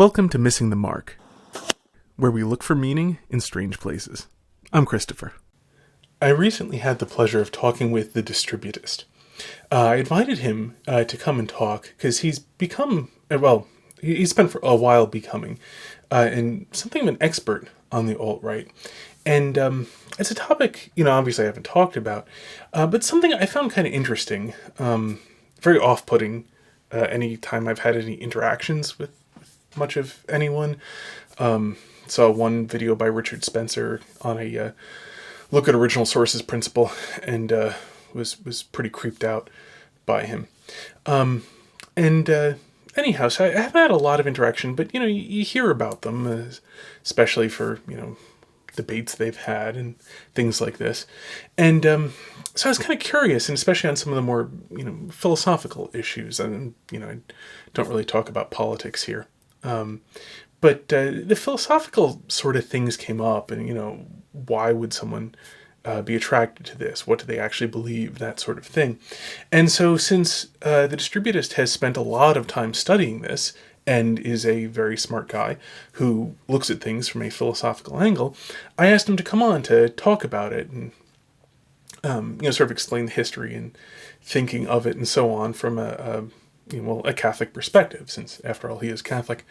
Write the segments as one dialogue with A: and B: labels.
A: Welcome to Missing the Mark, where we look for meaning in strange places. I'm Christopher. I recently had the pleasure of talking with the Distributist. I invited him to come and talk because he's become, he spent for a while becoming and something of an expert on the alt-right. And it's a topic, obviously I haven't talked about, but something I found kind of interesting, very off-putting any time I've had any interactions with much of anyone. Saw one video by Richard Spencer on a look at original sources principle, and was pretty creeped out by him. Anyhow, so I haven't had a lot of interaction, but you hear about them, especially for debates they've had and things like this. And so I was kind of curious, and especially on some of the more philosophical issues. And I don't really talk about politics here. But the philosophical sort of things came up, and, why would someone be attracted to this? What do they actually believe? That sort of thing. And so since the Distributist has spent a lot of time studying this and is a very smart guy who looks at things from a philosophical angle, I asked him to come on to talk about it and, sort of explain the history and thinking of it and so on from a Catholic perspective, since after all he is Catholic.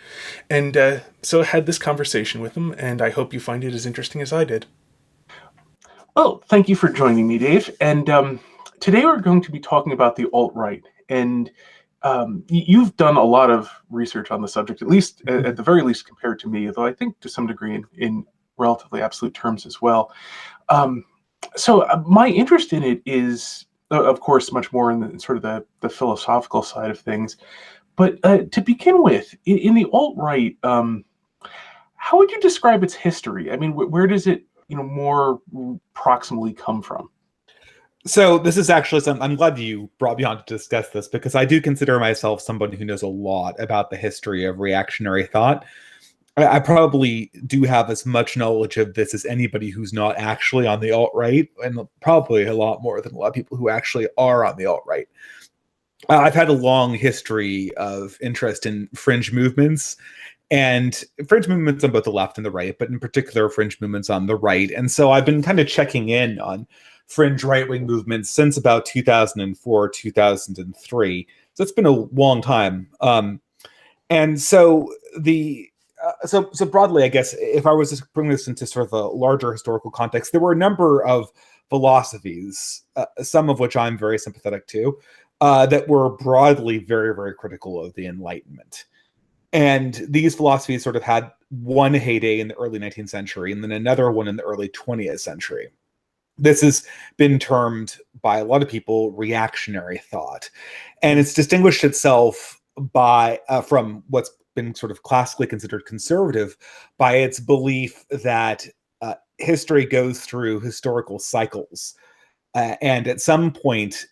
A: And so I had this conversation with him, and I hope you find it as interesting as I did. Well, thank you for joining me, Dave. And today we're going to be talking about the alt-right. And you've done a lot of research on the subject, at least at the very least compared to me, though I think to some degree in relatively absolute terms as well. So my interest in it is, of course, much more in the sort of the philosophical side of things. But to begin with, in the alt-right, how would you describe its history? I mean, where does it, more proximally come from?
B: So this is actually something I'm glad you brought me on to discuss this, because I do consider myself somebody who knows a lot about the history of reactionary thought. I probably do have as much knowledge of this as anybody who's not actually on the alt-right, and probably a lot more than a lot of people who actually are on the alt-right. I've had a long history of interest in fringe movements, and fringe movements on both the left and the right, but in particular fringe movements on the right. And so I've been kind of checking in on fringe right-wing movements since about 2004, 2003. So it's been a long time. And so so broadly, I guess, if I was to bring this into sort of a larger historical context, there were a number of philosophies, some of which I'm very sympathetic to, that were broadly very, very critical of the Enlightenment. And these philosophies sort of had one heyday in the early 19th century and then another one in the early 20th century. This has been termed by a lot of people reactionary thought. And it's distinguished itself by from what's been sort of classically considered conservative by its belief that history goes through historical cycles. And at some point,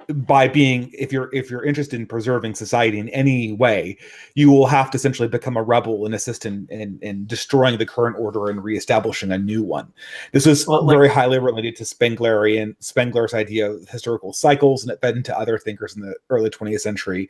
B: by being, if you're interested in preserving society in any way, you will have to essentially become a rebel and assist in destroying the current order and reestablishing a new one. This was very highly related to Spengler's idea of historical cycles, and it fed into other thinkers in the early 20th century,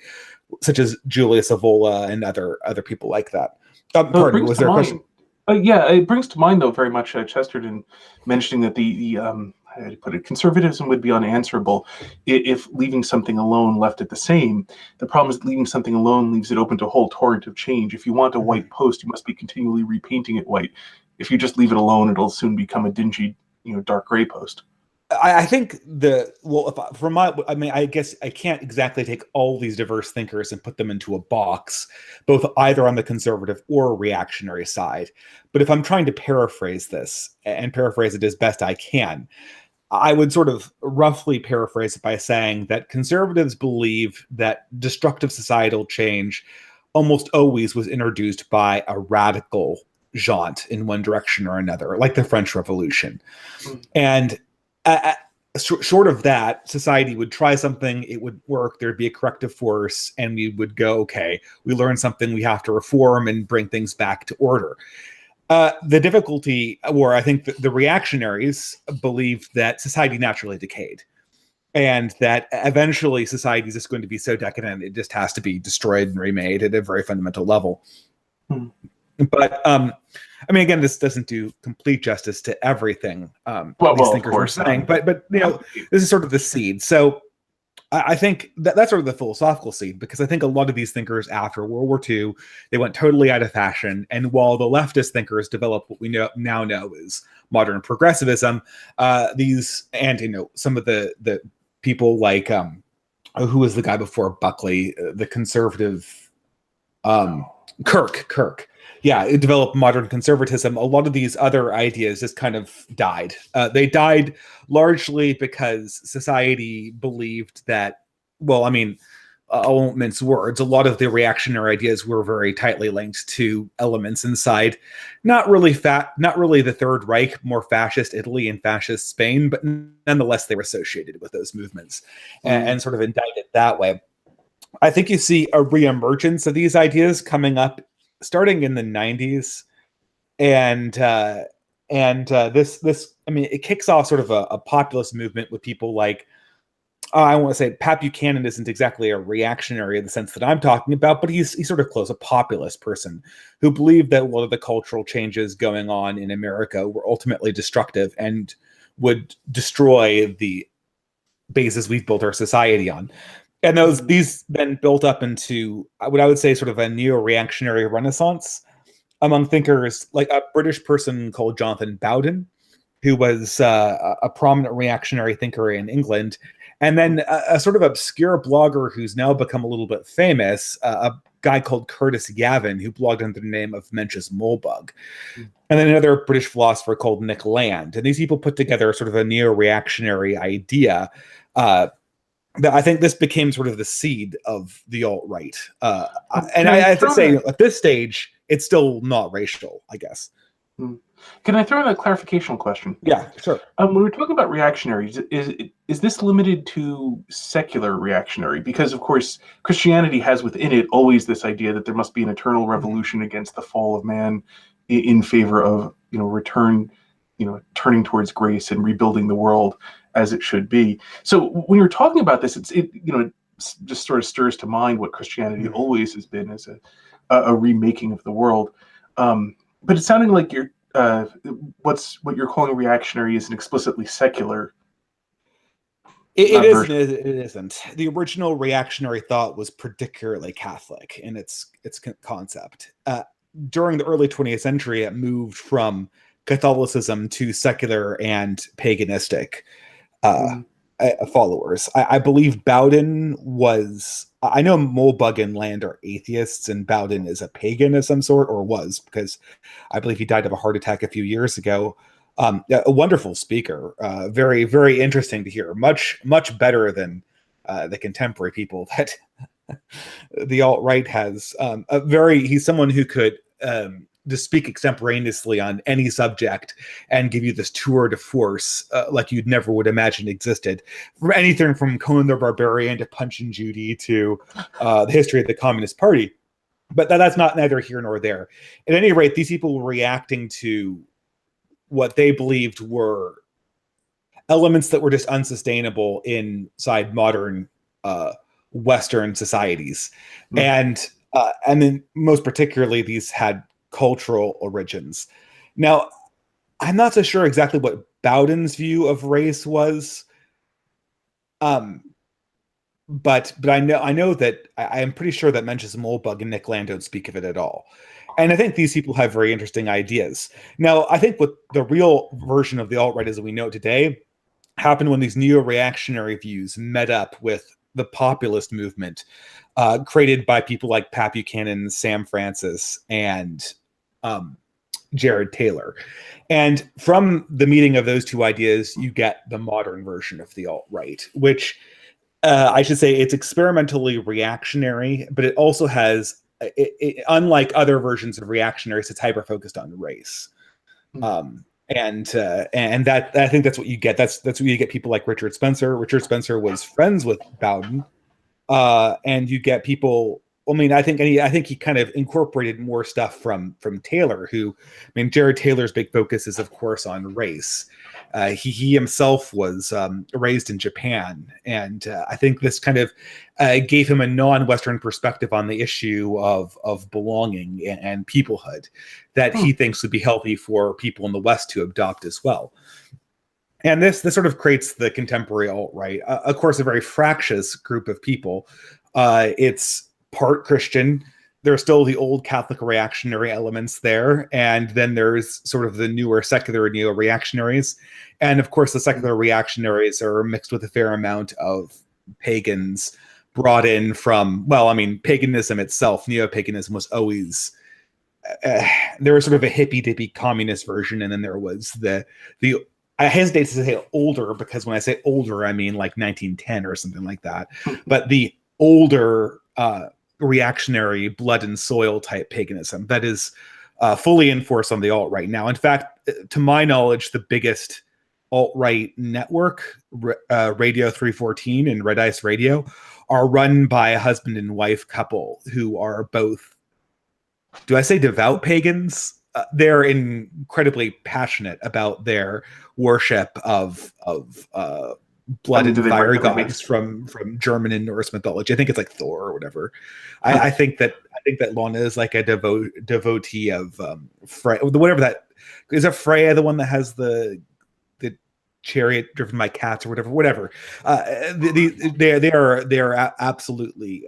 B: such as Julius Evola and other people like that. Pardon, was there a question?
A: Yeah, it brings to mind, though, very much Chesterton mentioning that the how to put it, conservatism would be unanswerable if leaving something alone left it the same. The problem is leaving something alone leaves it open to a whole torrent of change. If you want a white post, you must be continually repainting it white. If you just leave it alone, it'll soon become a dingy, dark gray post.
B: I think I guess I can't exactly take all these diverse thinkers and put them into a box, both either on the conservative or reactionary side. But if I'm trying to paraphrase this and paraphrase it as best I can, I would sort of roughly paraphrase it by saying that conservatives believe that destructive societal change almost always was introduced by a radical jaunt in one direction or another, like the French Revolution. And short of that, society would try something, it would work, there'd be a corrective force, and we would go, okay, we learned something, we have to reform and bring things back to order. The difficulty, or I think the reactionaries believed that society naturally decayed, and that eventually society is just going to be so decadent, it just has to be destroyed and remade at a very fundamental level.
A: Hmm.
B: But I mean, again, this doesn't do complete justice to everything these
A: Well, of
B: thinkers were
A: course not.
B: saying, but you know, this is sort of the seed. So I think that's sort of the philosophical seed, because I think a lot of these thinkers after World War II, they went totally out of fashion. And while the leftist thinkers developed what we now know is modern progressivism, these, and you know, some of the people like who was the guy before Buckley, the conservative Kirk. Yeah, it developed modern conservatism. A lot of these other ideas just kind of died. They died largely because society believed that, well, I mean, I won't mince words. A lot of the reactionary ideas were very tightly linked to elements inside, not really the Third Reich, more fascist Italy and fascist Spain, but nonetheless they were associated with those movements and sort of indicted that way. I think you see a reemergence of these ideas coming up starting in the 90s. And this I mean, it kicks off sort of a populist movement with people like, I want to say Pat Buchanan isn't exactly a reactionary in the sense that I'm talking about, but he's sort of close, a populist person who believed that a lot of the cultural changes going on in America were ultimately destructive and would destroy the basis we've built our society on. And these then built up into what I would say sort of a neo-reactionary renaissance among thinkers, like a British person called Jonathan Bowden, who was a prominent reactionary thinker in England, and then a sort of obscure blogger who's now become a little bit famous, a guy called Curtis Yavin, who blogged under the name of Mencius Moldbug, and then another British philosopher called Nick Land. And these people put together sort of a neo-reactionary idea that I think this became sort of the seed of the alt-right. And I have to say, at this stage, it's still not racial, I guess.
A: Can I throw in a clarification question?
B: Yeah, sure.
A: When we're talking about reactionaries, is this limited to secular reactionary? Because of course, Christianity has within it always this idea that there must be an eternal revolution against the fall of man in favor of return, turning towards grace and rebuilding the world as it should be. So when you're talking about this, it just sort of stirs to mind what Christianity always has been as a remaking of the world. But it's sounding like what you're calling reactionary is an explicitly secular.
B: It isn't. It isn't. The original reactionary thought was particularly Catholic in its concept. During the early 20th century, it moved from Catholicism to secular and paganistic followers. I believe Bowden was. I know Moldbug and Land are atheists, and Bowden is a pagan of some sort, or was, because I believe he died of a heart attack a few years ago. A wonderful speaker, very, very interesting to hear. Much better than the contemporary people that the alt-right has. He's someone who could to speak extemporaneously on any subject and give you this tour de force like you'd never would imagine existed. From anything from Conan the Barbarian to Punch and Judy to the history of the Communist Party. But that's not neither here nor there. At any rate, these people were reacting to what they believed were elements that were just unsustainable inside modern Western societies. And then most particularly, these had cultural origins. Now, I'm not so sure exactly what Bowden's view of race was, but I know that I am pretty sure that Mencius Moldbug and Nick Land don't speak of it at all. And I think these people have very interesting ideas. Now, I think what the real version of the alt-right as we know it today happened when these neo-reactionary views met up with the populist movement created by people like Pat Buchanan, Sam Francis, and Jared Taylor. And from the meeting of those two ideas, you get the modern version of the alt-right, which I should say it's experimentally reactionary, but it also has, unlike other versions of reactionaries, it's hyper-focused on race. And that I think that's what you get. That's what you get people like Richard Spencer. Richard Spencer was friends with Bowden, and you get people I mean, I think he kind of incorporated more stuff from Taylor, who, I mean, Jared Taylor's big focus is, of course, on race. He himself was raised in Japan, and I think this kind of gave him a non-Western perspective on the issue of belonging and peoplehood that
A: Hmm.
B: he thinks would be healthy for people in the West to adopt as well. And this sort of creates the contemporary alt-right, of course, a very fractious group of people. It's part Christian. There's still the old Catholic reactionary elements there, and then there's sort of the newer secular neo-reactionaries, and of course, the secular reactionaries are mixed with a fair amount of pagans brought in from, well, I mean, paganism itself, neo-paganism was always there was sort of a hippy dippy communist version, and then there was the I hesitate to say older because when I say older, I mean like 1910 or something like that. But the older reactionary blood and soil type paganism that is fully in force on the alt right now. In fact, to my knowledge, the biggest alt right network, Radio 314 and Red Ice Radio, are run by a husband and wife couple who are both, do I say devout pagans? They're incredibly passionate about their worship of
A: I
B: blood
A: mean, do
B: and
A: they
B: fire
A: regularly make?
B: gods from German and Norse mythology. I think it's like Thor or whatever.
A: Huh.
B: I think that Lana is like a devotee of whatever that is. A Freya, the one that has the chariot driven by cats or whatever. They are absolutely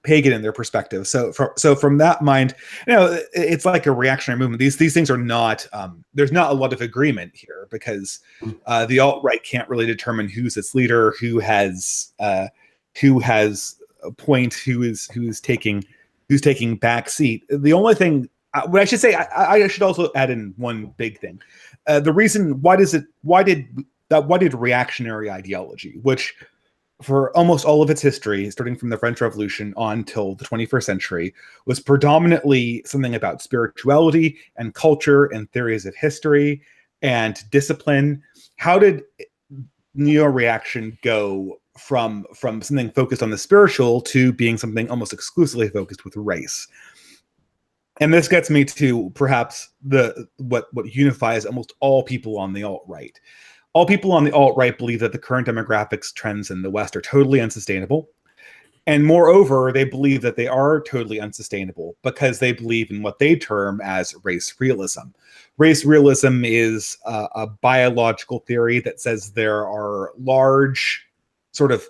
B: pagan in their perspective. So from that mind, it's like a reactionary movement. These things are not. There's not a lot of agreement here because the alt right can't really determine who's its leader, who has a point, who's taking back seat. The only thing, what I should say, I should also add in one big thing. The reason why did reactionary ideology, which for almost all of its history, starting from the French Revolution on till the 21st century, was predominantly something about spirituality and culture and theories of history and discipline. How did neo-reaction go from something focused on the spiritual to being something almost exclusively focused with race? And this gets me to perhaps what unifies almost all people on the alt-right. All people on the alt-right believe that the current demographics trends in the West are totally unsustainable. And moreover, they believe that they are totally unsustainable because they believe in what they term as race realism. Race realism is a biological theory that says there are large, sort of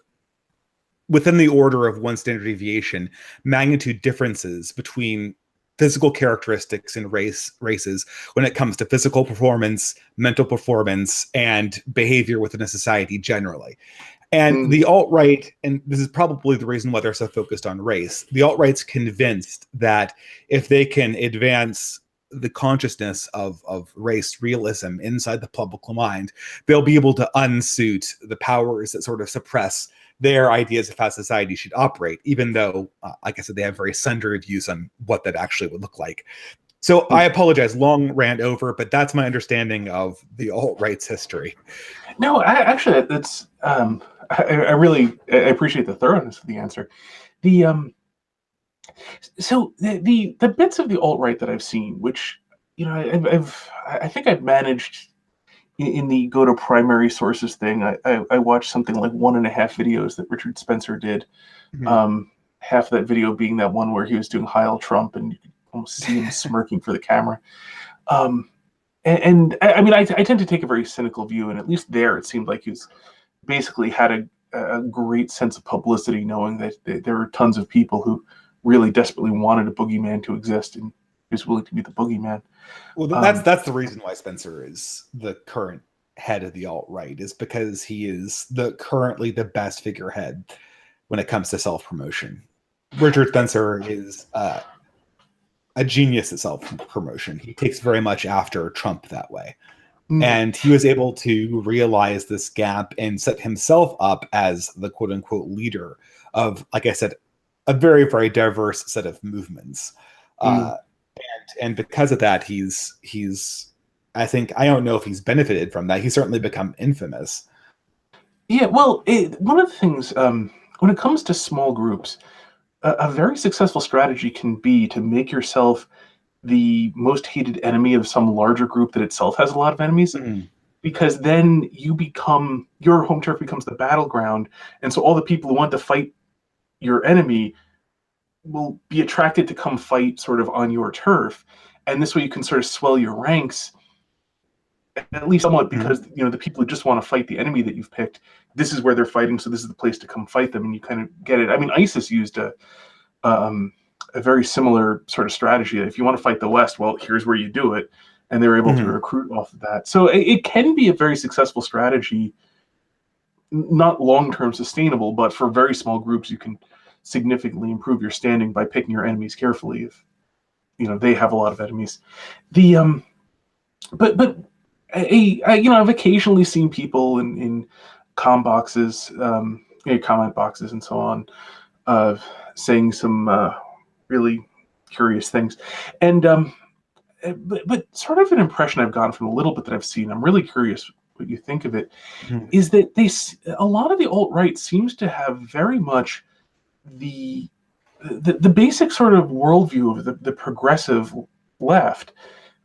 B: within the order of one standard deviation, magnitude differences between physical characteristics in races when it comes to physical performance, mental performance, and behavior within a society generally. And
A: Mm.
B: the alt-right, and this is probably the reason why they're so focused on race, the alt-right's convinced that if they can advance the consciousness of race realism inside the public mind, they'll be able to unsuit the powers that sort of suppress their ideas of how society should operate, even though, like I said, they have very sundry views on what that actually would look like. So I apologize, long rant over, but that's my understanding of the alt-right's history.
A: No, actually, that's I really I appreciate the thoroughness of the answer. The So the bits of the alt right that I've seen, which I think I've managed in the go to primary sources thing. I watched something like 1.5 videos that Richard Spencer did.
B: Mhm.
A: Half of that video being that one where he was doing Heil Trump, and you could almost see him smirking for the camera. Um, I mean, I tend to take a very cynical view, and at least there, it seemed like he was basically had a great sense of publicity, knowing that there were tons of people who really desperately wanted a boogeyman to exist, and he was willing to be the boogeyman.
B: Well,
A: Um,
B: that's the reason why Spencer is the current head of the alt-right, is because he is currently the best figurehead when it comes to self-promotion. Richard Spencer is a genius at self-promotion. He takes very much after Trump that way.
A: mm,
B: And he was able to realize this gap and set himself up as the quote unquote leader of, like I said, a very, very diverse set of movements.
A: mm.
B: And because of that, I think, I don't know if he's benefited from that. He's certainly become infamous.
A: Yeah, well, one of the things when it comes to small groups, a very successful strategy can be to make yourself the most hated enemy of some larger group that itself has a lot of enemies,
B: Mhm.
A: because then your home turf becomes the battleground, and so all the people who want to fight your enemy will be attracted to come fight sort of on your turf, and this way you can sort of swell your ranks at least somewhat,
B: Mhm.
A: because the people who just want to fight the enemy that you've picked, this is where they're fighting, so this is the place to come fight them, and you kind of get it. I mean, ISIS used um, a very similar sort of strategy. If you want to fight the West, well, here's where you do it, and they were able to
B: Mhm.
A: recruit off of that. So it can be a very successful strategy, not long-term sustainable, but for very small groups, you can significantly improve your standing by picking your enemies carefully. If they have a lot of enemies, the but I've occasionally seen people in comment boxes, and so on, uh, saying some really curious things, and but sort of an impression I've gotten from a little bit that I've seen. I'm really curious what you think of it.
B: Mhm.
A: Is that a lot of the alt right seems to have very much the the basic sort of worldview of the progressive left,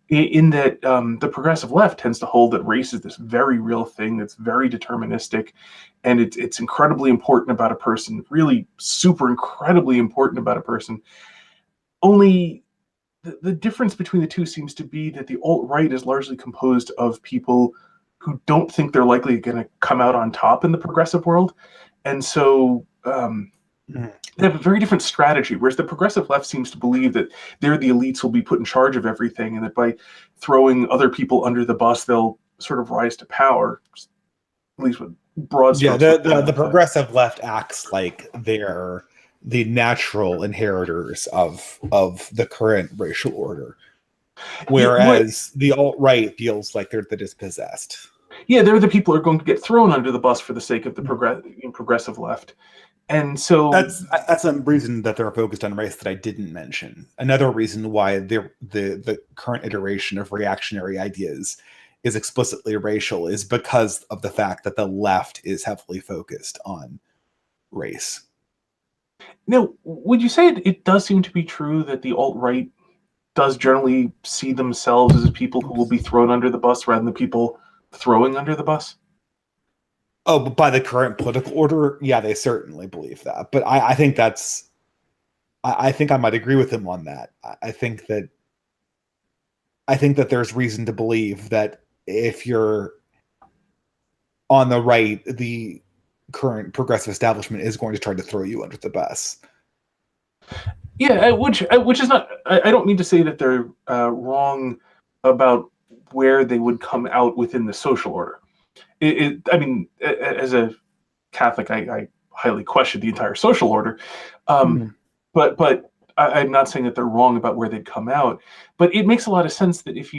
A: in that the progressive left tends to hold that race is this very real thing that's very deterministic, and it's incredibly important about a person, really super incredibly important about a person. Only the difference between the two seems to be that the alt right is largely composed of people who don't think they're likely going to come out on top in the progressive world, and so
B: Mhm.
A: they have a very different strategy. Whereas the progressive left seems to believe that they're the elites who'll be put in charge of everything, and that by throwing other people under the bus, they'll sort of rise to power. At least with broad
B: Yeah,
A: strokes, what
B: the
A: that.
B: progressive left acts like they're the natural inheritors of the current racial order,
A: What?
B: whereas the alt right feels like they're the dispossessed.
A: Yeah, they're the people who are going to get thrown under the bus for the sake of the
B: Mhm.
A: progressive left, and so
B: That's a reason that they're focused on race that I didn't mention. Another reason why the current iteration of reactionary ideas is explicitly racial is because of the fact that the left is heavily focused on race.
A: now, would you say it does seem to be true that the alt right does generally see themselves as people who will be
B: Oops.
A: thrown under the bus rather than the people throwing under the bus?
B: Oh, but by the current political order, yeah, they certainly believe that. But I think I think I might agree with him on that. I think that there's reason to believe that if you're on the right, the current progressive establishment is going to try to throw you under the bus.
A: Yeah, which is not. I don't mean to say that they're wrong about where they would come out within the social order. I mean, as a Catholic, I highly question the entire social order, um,
B: Mhm.
A: but I'm not saying that they're wrong about where they'd come out. But it makes a lot of sense that if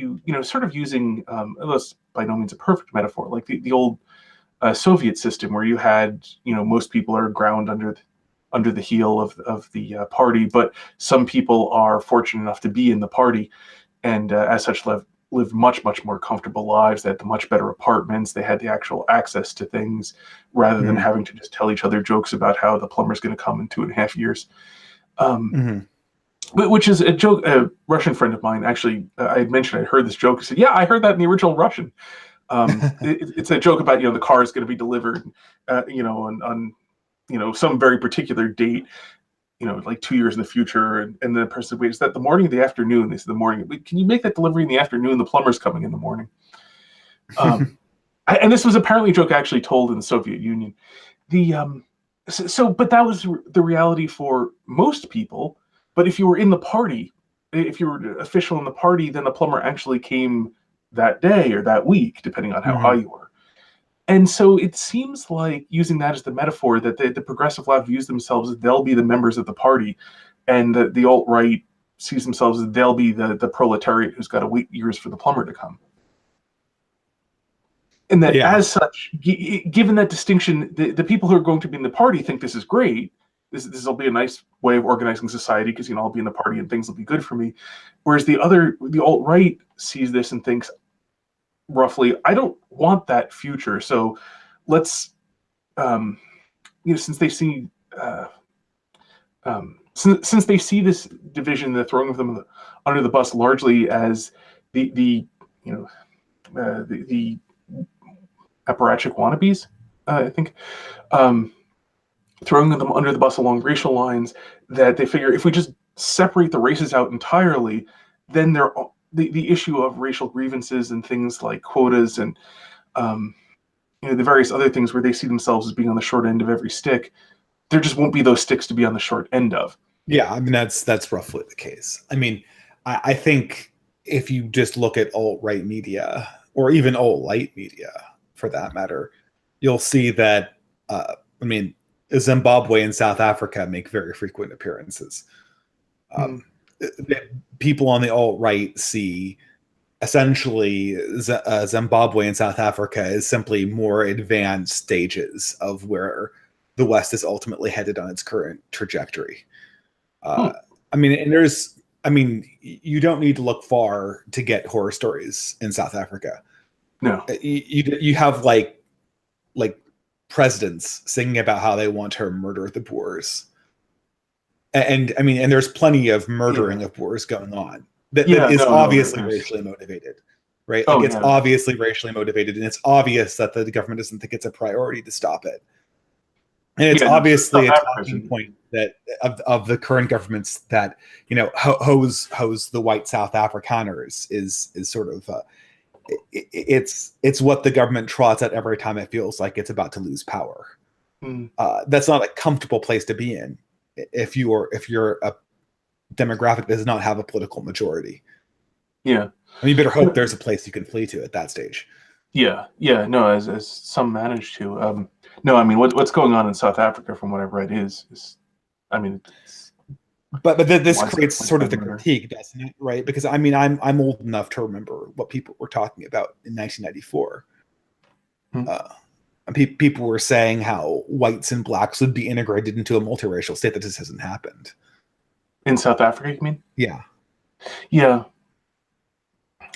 A: sort of using, that's by no means a perfect metaphor, like the old Soviet system, where you had, most people are ground under the heel of the party, but some people are fortunate enough to be in the party, and as such lived much more comfortable lives. They had the much better apartments. They had the actual access to things, rather than
B: Mhm.
A: having to just tell each other jokes about how the plumber's going to come in 2.5 years. Um,
B: Mhm.
A: which is a joke. A Russian friend of mine, actually, I had mentioned I heard this joke. He said, "Yeah, I heard that in the original Russian." It's a joke about the car is going to be delivered, on some very particular date, like 2 years in the future, and the person said, "Wait, is that the morning or the afternoon?" They said, "The morning." "Wait, can you make that delivery in the afternoon? The plumber's coming in the morning." Um, and this was apparently a joke actually told in the Soviet Union. The but that was the reality for most people. But if you were in the party, if you were official in the party, then the plumber actually came that day or that week, depending on how high
B: Mhm.
A: you were. And so it seems like, using that as the metaphor, that the progressive left views themselves as they'll be the members of the party, and the alt right sees themselves as they'll be the proletariat who's got to wait years for the plumber to come. And that,
B: Yeah.
A: as such, given that distinction, the people who are going to be in the party think this is great. This will be a nice way of organizing society, because I'll be in the party and things will be good for me. Whereas the alt right sees this and thinks roughly, I don't want that future. So let's, since they see, uh, since they see this division, the throwing of them under the bus, largely as the you know the apparatchik wannabes, I think, um, throwing them under the bus along racial lines, that they figure if we just separate the races out entirely, then the issue of racial grievances and things like quotas and um, the various other things where they see themselves as being on the short end of every stick, there just won't be those sticks to be on the short end of.
B: Yeah, I mean that's roughly the case. I mean, I think if you just look at alt-right media or even alt-light media for that matter, you'll see that I mean, Zimbabwe and South Africa make very frequent appearances.
A: Mm.
B: Um, People on the alt-right see essentially Zimbabwe and South Africa is simply more advanced stages of where the West is ultimately headed on its current trajectory.
A: Hmm.
B: I mean, and there's, I mean, you don't need to look far to get horror stories in South Africa.
A: No.
B: You have like presidents singing about how they want to murder the Boers, and I mean, and there's plenty of murdering
A: Yeah.
B: of Boers going on that
A: Yeah.
B: is
A: No. No.
B: obviously
A: There's.
B: racially motivated, right? Like
A: Oh
B: it's
A: yeah.
B: obviously racially motivated, and it's obvious that the government doesn't think it's a priority to stop it. And it's
A: Yeah. No.
B: obviously
A: South
B: a
A: Africa's.
B: talking point that of the current governments that hose the white South Afrikaners is sort of it's what the government trots at every time it feels like it's about to lose power.
A: Mm.
B: That's not a comfortable place to be in if you're a demographic that does not have a political majority.
A: Yeah.
B: I mean, you better hope there's a place you can flee to at that stage.
A: Yeah. Yeah. No. As some manage to. No. I mean, what's going on in South Africa, from what I've read, is I mean, it's
B: But this creates sort of
A: widespread
B: the
A: murder.
B: critique, doesn't it? Right? Because I mean, I'm old enough to remember what people were talking about in 1994.
A: Hmm.
B: People were saying how whites and blacks would be integrated into a multiracial state. That just hasn't happened.
A: In South Africa, you mean?
B: Yeah.
A: Yeah.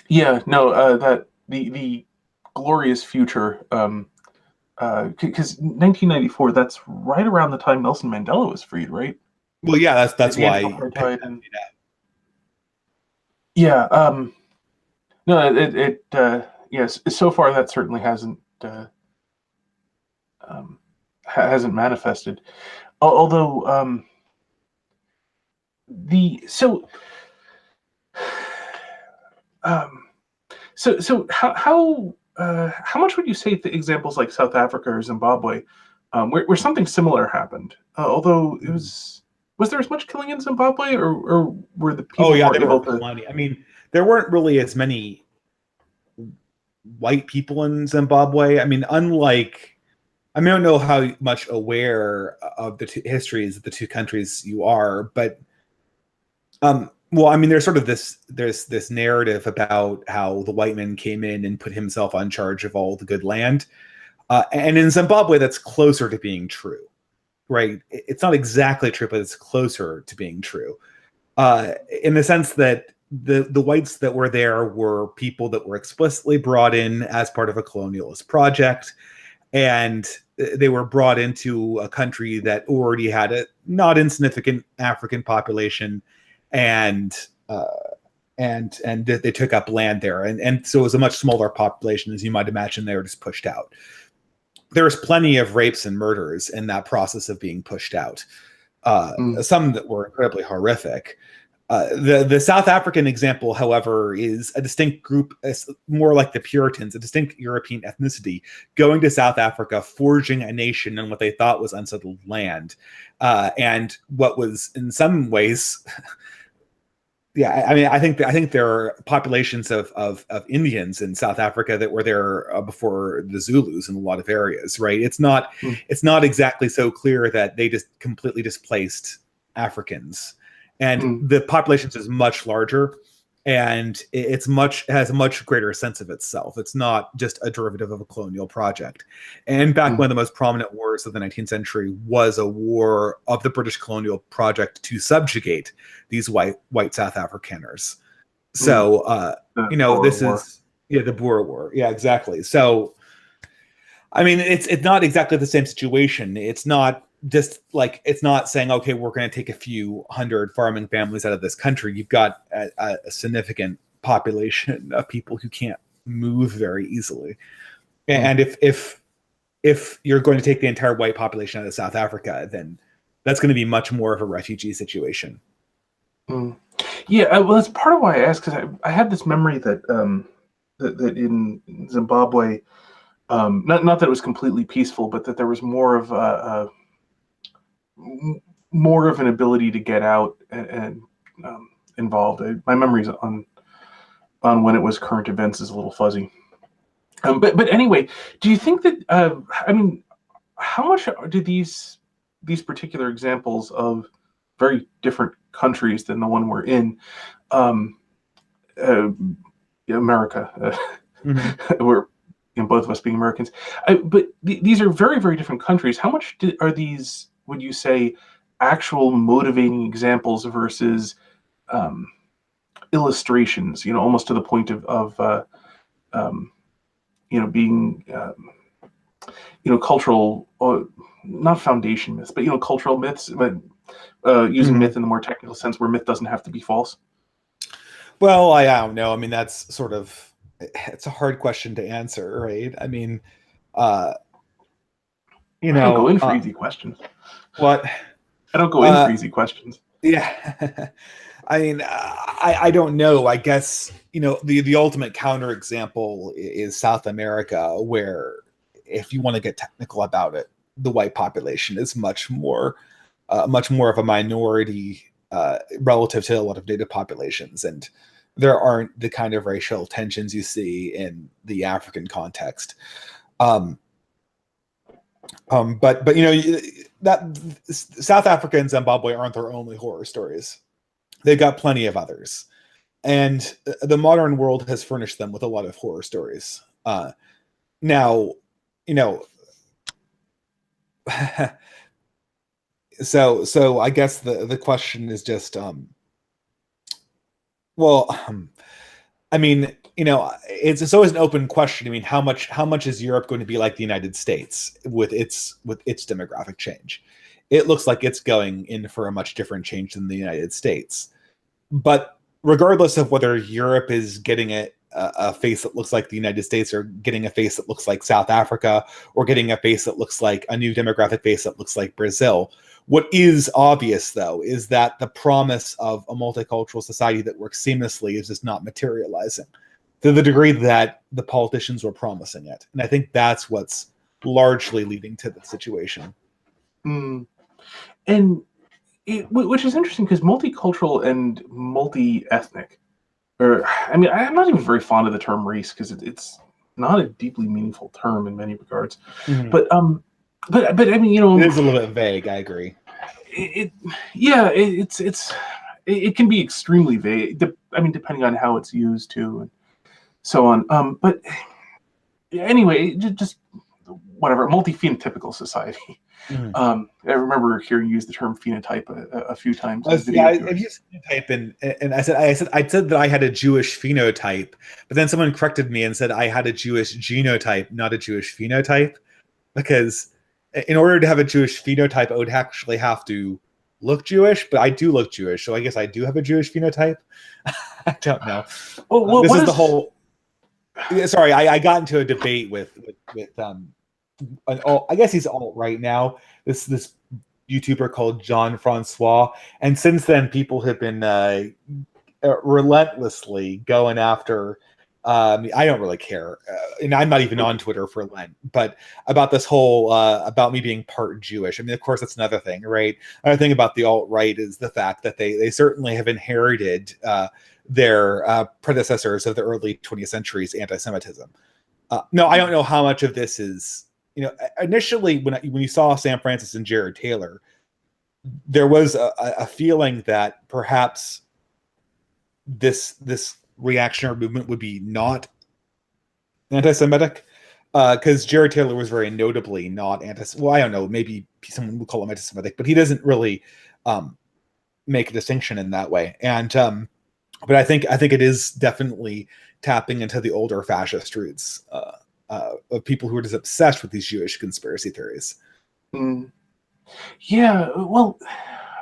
A: Yeah. No. That the glorious future. Because 1994, that's right around the time Nelson Mandela was freed, right?
B: Well, yeah, that's
A: The end
B: why.
A: of apartheid and yeah. No, yes. So far, that certainly um, hasn't manifested. Although the um, how much would you say that examples like South Africa or Zimbabwe, where something similar happened, although it was there as much killing in Zimbabwe, or were the
B: Oh
A: people
B: yeah,
A: more
B: there were
A: able to?
B: plenty. I mean, there weren't really as many white people in Zimbabwe. I mean, unlike I mean, I don't know how much aware of the histories of the two countries you are, but well, I mean, there's this narrative about how the white man came in and put himself on charge of all the good land, and in Zimbabwe, that's closer to being true, right? It's not exactly true, but it's closer to being true, in the sense that the whites that were there were people that were explicitly brought in as part of a colonialist project, and they were brought into a country that already had a not insignificant African population, and uh, and they took up land there, and so it was a much smaller population, as you might imagine. They were just pushed out. There was plenty of rapes and murders in that process of being pushed out.
A: Mm,
B: Some that were incredibly horrific. The South African example, however, is a distinct group, more like the Puritans, a distinct European ethnicity, going to South Africa, forging a nation in what they thought was unsettled land, and what was in some ways, yeah. I mean, I think there are populations of Indians in South Africa that were there before the Zulus in a lot of areas, right?
A: mm,
B: It's not exactly so clear that they just completely displaced Africans, and
A: mm,
B: the populations is much larger, and it has a much greater sense of itself. It's not just a derivative of a colonial project. And in fact,
A: mm,
B: one of the most prominent wars of the 19th century was a war of the British colonial project to subjugate these white South Afrikaners.
A: mm.
B: So
A: The Boer
B: this
A: War.
B: is the Boer War. Yeah, exactly. So I mean, it's not exactly the same situation. It's not just like it's not saying, okay, we're going to take a few hundred farming families out of this country. You've got a significant population of people who can't move very easily.
A: Mm.
B: And if you're going to take the entire white population out of South Africa, then that's going to be much more of a refugee situation.
A: Mm. Yeah, well, that's part of why I asked, because I had this memory that that in Zimbabwe, not that it was completely peaceful, but that there was more of more of an ability to get out and involved. My memories on when it was current events is a little fuzzy. But anyway, do you think that I mean, how much do these particular examples of very different countries than the one we're in, um, uh, America,
B: Mm-hmm.
A: we're both of us being Americans, but these are very very different countries. How much are these? Would you say actual motivating examples versus um, illustrations? Almost to the point of um, being cultural, not foundation myths, but cultural myths, but using
B: Mm-hmm.
A: myth in the more technical sense, where myth doesn't have to be false.
B: Well, I don't know. I mean, that's sort of it's a hard question to answer, right? I mean, uh, you
A: I don't go
B: know,
A: in for easy questions.
B: what?
A: I don't go in for
B: Uh,
A: easy questions.
B: yeah. I mean, I don't know. I guess the ultimate counterexample is South America, where if you want to get technical about it, the white population is much more of a minority relative to a lot of native populations, and there aren't the kind of racial tensions you see in the African context. Um, but that South Africa and Zimbabwe aren't their only horror stories. They've got plenty of others, and the modern world has furnished them with a lot of horror stories. Now, you know, so I guess the question is just, well, I mean, it's always an open question. I mean, how much is Europe going to be like the United States with its demographic change? It looks like it's going in for a much different change than the United States. But regardless of whether Europe is getting a face that looks like the United States, or getting a face that looks like South Africa, or getting a face that looks like a new demographic face that looks like Brazil, what is obvious, though, is that the promise of a multicultural society that works seamlessly is just not materializing to the degree that the politicians were promising it. And I think that's what's largely leading to the situation.
A: Mm. And which is interesting because multicultural and multi-ethnic, or I mean, I'm not even very fond of the term race because it's not a deeply meaningful term in many regards.
B: Mhm.
A: But I mean,
B: It is a little bit vague. I agree.
A: it yeah, it can be extremely vague. I mean, depending on how it's used too, and so on. But anyway, just whatever, multi-phenotypical society.
B: Mhm.
A: I remember hearing you use the term phenotype a few times in
B: Yeah,
A: video
B: I've
A: viewers.
B: used phenotype, and I said that I had a Jewish phenotype, but then someone corrected me and said I had a Jewish genotype, not a Jewish phenotype, because in order to have a Jewish phenotype, I would actually have to look Jewish, but I do look Jewish, so I guess I do have a Jewish phenotype. I don't know.
A: Well,
B: This
A: what
B: is the
A: is?
B: whole. Yeah, sorry, I got into a debate with I guess he's alt right now. This YouTuber called John Francois, and since then people have been relentlessly going after. I don't really care, and I'm not even on Twitter for Lent. But about this whole about me being part Jewish. I mean, of course, that's another thing, right? Another thing about the alt right is the fact that they certainly have inherited their predecessors of the early 20th century's anti-Semitism. No, I don't know how much of this is. Initially when you saw Sam Francis and Jared Taylor, there was a feeling that perhaps this reactionary movement would be not anti-Semitic, because Jared Taylor was very notably not anti. Well, I don't know, maybe someone would call him anti-Semitic, but he doesn't really um, make a distinction in that way. And but I think it is definitely tapping into the older fascist roots of people who are just obsessed with these Jewish conspiracy theories.
A: Mm. Yeah, well,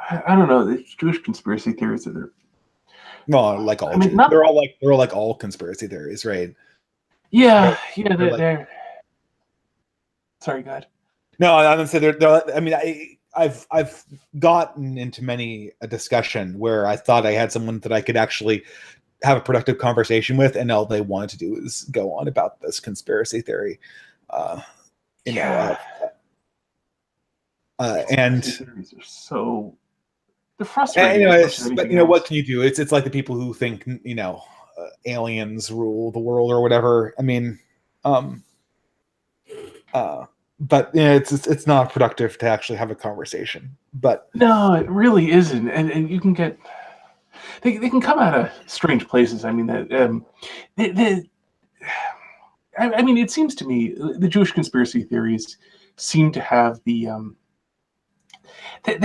A: I don't know. The Jewish conspiracy theories are.
B: Well, like
A: I
B: all
A: mean,
B: Jews,
A: not.
B: they're all like all conspiracy theories, right? They're
A: Yeah, yeah.
B: they're like
A: They're. Sorry, God.
B: no, I'm gonna say they're I mean, I've gotten into many a discussion where I thought I had someone that I could actually have a productive conversation with, and all they wanted to do is go on about this conspiracy theory. Uh, you know,
A: Yeah, conspiracy
B: and
A: theories are so. They're frustrating as much as
B: but
A: anything
B: what
A: else.
B: can you do? It's like the people who think aliens rule the world or whatever. I mean, um, but it's not productive to actually have a conversation. But
A: No, it really isn't, and you can get. They can come out of strange places. I mean, that the I mean, it seems to me the Jewish conspiracy theories seem to have they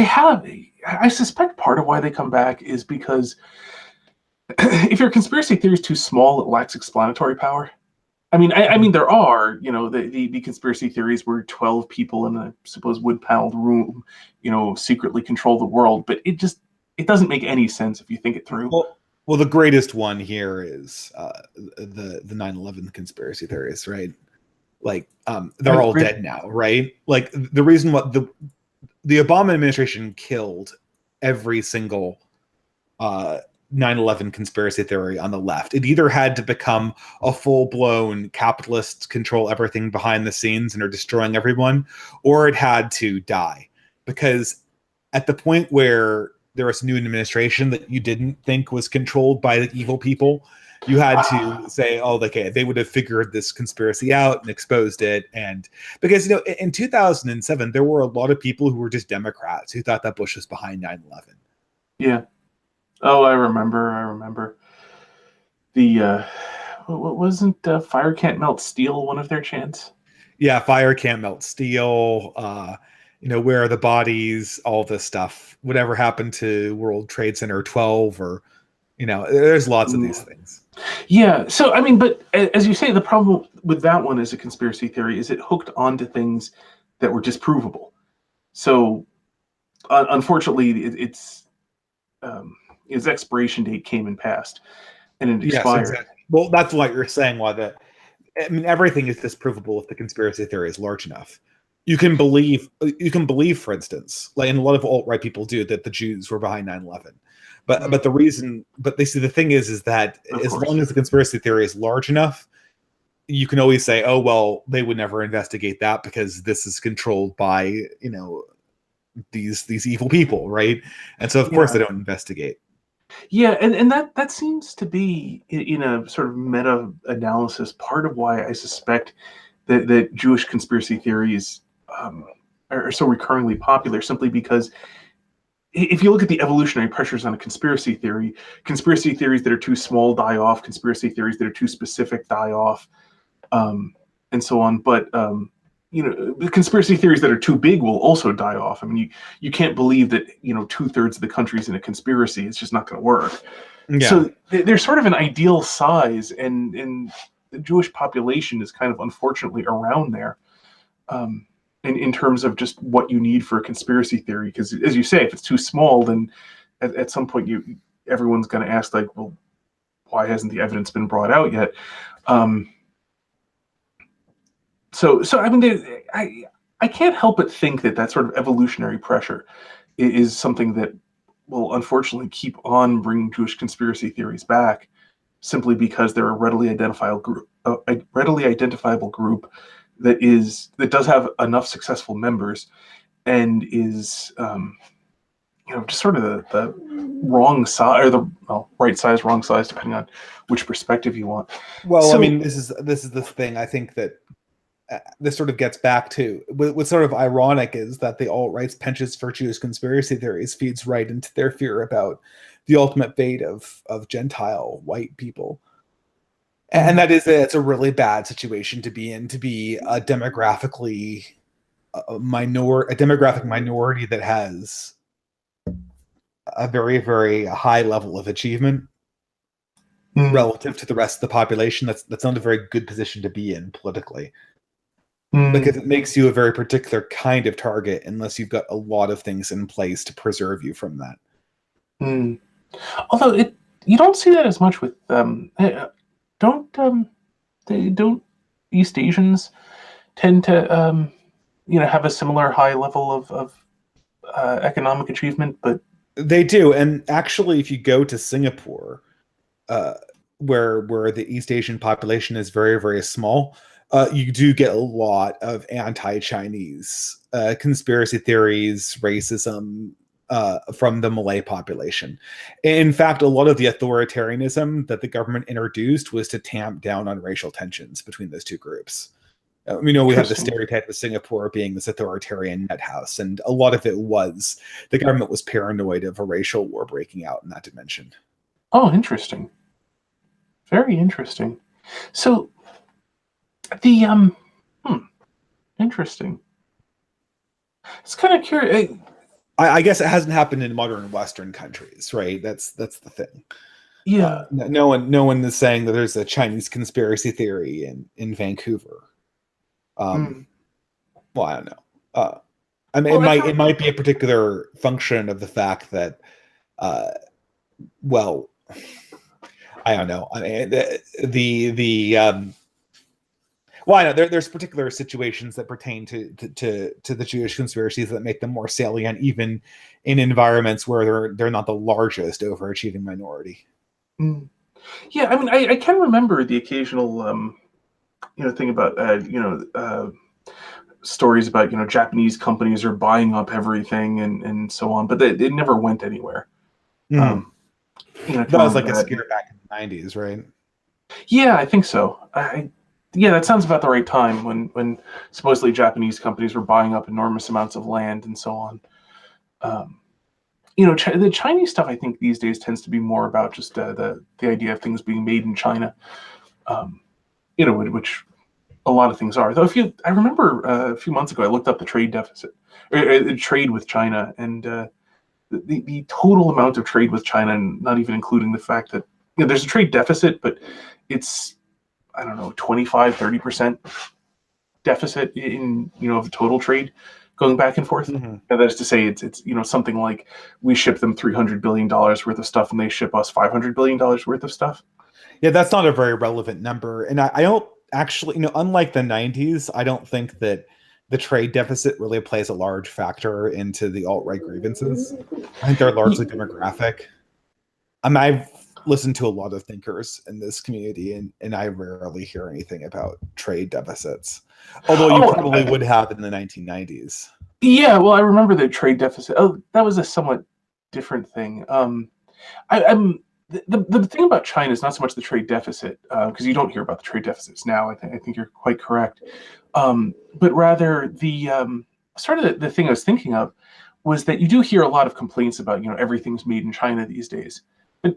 A: have. I suspect part of why they come back is because if your conspiracy theory is too small, it lacks explanatory power. I mean, there are, the conspiracy theories where 12 people in a supposed wood paneled room, secretly control the world, but it doesn't make any sense if you think it through.
B: well, the greatest one here is the 9/11 conspiracy theories, right? Like, they're all
A: Great.
B: dead now, right? Like the reason what the Obama administration killed every single uh, 9/11 conspiracy theory on the left. It either had to become a full blown capitalist control everything behind the scenes and are destroying everyone, or it had to die. Because at the point where there was a new administration that you didn't think was controlled by the evil people, you had to say, oh, okay, they would have figured this conspiracy out and exposed it. And because, in 2007, there were a lot of people who were just Democrats who thought that Bush was behind 9/11.
A: Yeah. Oh, I remember. I remember the what wasn't fire can't melt steel one of their chants?
B: Yeah, fire can't melt steel. Where are the bodies? All this stuff. Whatever happened to World Trade Center 12? Or there's lots of these
A: Mm.
B: things.
A: Yeah. So I mean, but as you say, the problem with that one as a conspiracy theory is it hooked onto things that were disprovable. So unfortunately, its expiration date came and passed, and it
B: Yes,
A: expired.
B: exactly. Well, that's what you're saying. Why that? I mean, everything is disprovable if the conspiracy theory is large enough. You can believe, for instance, like, and a lot of alt right people do, that the Jews were behind 9/11. But
A: Mm,
B: the reason, but they see, the thing is that
A: of
B: as long
A: course.
B: as the conspiracy theory is large enough, you can always say, oh, well, they would never investigate that because this is controlled by, these evil people, right? And so of course they
A: Yeah.
B: don't investigate.
A: Yeah, and that seems to be in a sort of meta analysis part of why I suspect that Jewish conspiracy theories are so recurringly popular, simply because if you look at the evolutionary pressures on a conspiracy theories that are too small die off, conspiracy theories that are too specific die off, um, and so on. But the conspiracy theories that are too big will also die off. I mean, you can't believe that 2/3 of the country's in a conspiracy. It's just not going to work.
B: Yeah.
A: So they're sort of an ideal size, and the Jewish population is kind of unfortunately around there. In terms of just what you need for a conspiracy theory, because as you say, if it's too small, then at some point everyone's going to ask, like, well, why hasn't the evidence been brought out yet? Um, so I mean, I can't help but think that sort of evolutionary pressure is something that will unfortunately keep on bringing Jewish conspiracy theories back, simply because they're a readily identifiable group that does have enough successful members and is just sort of the wrong size, or the right size, wrong size, depending on which perspective you want.
B: Well, I
A: So
B: mean, this is the thing. I think that this sort of gets back to what's sort of ironic is that the alt-right's penchant for Jewish conspiracy theories feeds right into their fear about the ultimate fate of Gentile white people. And that is, it's a really bad situation to be in, to be a demographic minority that has a very, very high level of achievement
A: mm,
B: relative to the rest of the population. That's not a very good position to be in politically. because
A: Mm,
B: it makes you a very particular kind of target unless you've got a lot of things in place to preserve you from that.
A: mm. Although you don't see that as much with don't they don't East Asians tend to have a similar high level of economic achievement, but
B: They do, and actually, if you go to Singapore, uh, where the East Asian population is very very small, you do get a lot of anti-Chinese conspiracy theories, racism from the Malay population. In fact, a lot of the authoritarianism that the government introduced was to tamp down on racial tensions between those two groups. We have the
A: interesting.
B: stereotype of Singapore being this authoritarian net house, and a lot of it was the government was paranoid of a racial war breaking out in that dimension.
A: Oh, interesting. Very interesting. So the hmm, interesting. It's kind of curious.
B: I guess it hasn't happened in modern Western countries, right? That's the thing.
A: Yeah.
B: No one is saying that there's a Chinese conspiracy theory in Vancouver. Um,
A: Mm.
B: well, I don't know. I mean,
A: Well,
B: it might be a particular function of the fact that, uh, well, I don't know. I mean, well, I know there's particular situations that pertain to the Jewish conspiracies that make them more salient, even in environments where they're not the largest overachieving minority.
A: mm. Yeah. I mean, I can remember the occasional thing about stories about Japanese companies are buying up everything and so on, but it never went anywhere.
B: Mhm.
A: Um, I can
B: That was
A: remember
B: like a
A: that.
B: scare back in the '90s, right?
A: Yeah, I think so. Yeah, that sounds about the right time when supposedly Japanese companies were buying up enormous amounts of land and so on. Um, the Chinese stuff I think these days tends to be more about just the idea of things being made in China. Um, which a lot of things are. Though, if you, I remember a few months ago, I looked up the trade deficit, trade with China, and the total amount of trade with China, and not even including the fact that there's a trade deficit, but it's, I don't know, 25-30% deficit in of the total trade going back and forth.
B: Mm-hmm.
A: And that is to say, it's something like we ship them $300 billion worth of stuff, and they ship us $500 billion worth of stuff.
B: Yeah, that's not a very relevant number. And I don't actually, unlike the '90s, I don't think that the trade deficit really plays a large factor into the alt-right grievances. I think they're largely demographic. I've listened to a lot of thinkers in this community, and I rarely hear anything about trade deficits. Although you
A: Oh,
B: probably would have in the 1990s.
A: yeah. Well, I remember the trade deficit. Oh, that was a somewhat different thing. I'm the thing about China is not so much the trade deficit, because you don't hear about the trade deficits now. I think you're quite correct, but rather sort of the thing I was thinking of was that you do hear a lot of complaints about everything's made in China these days. But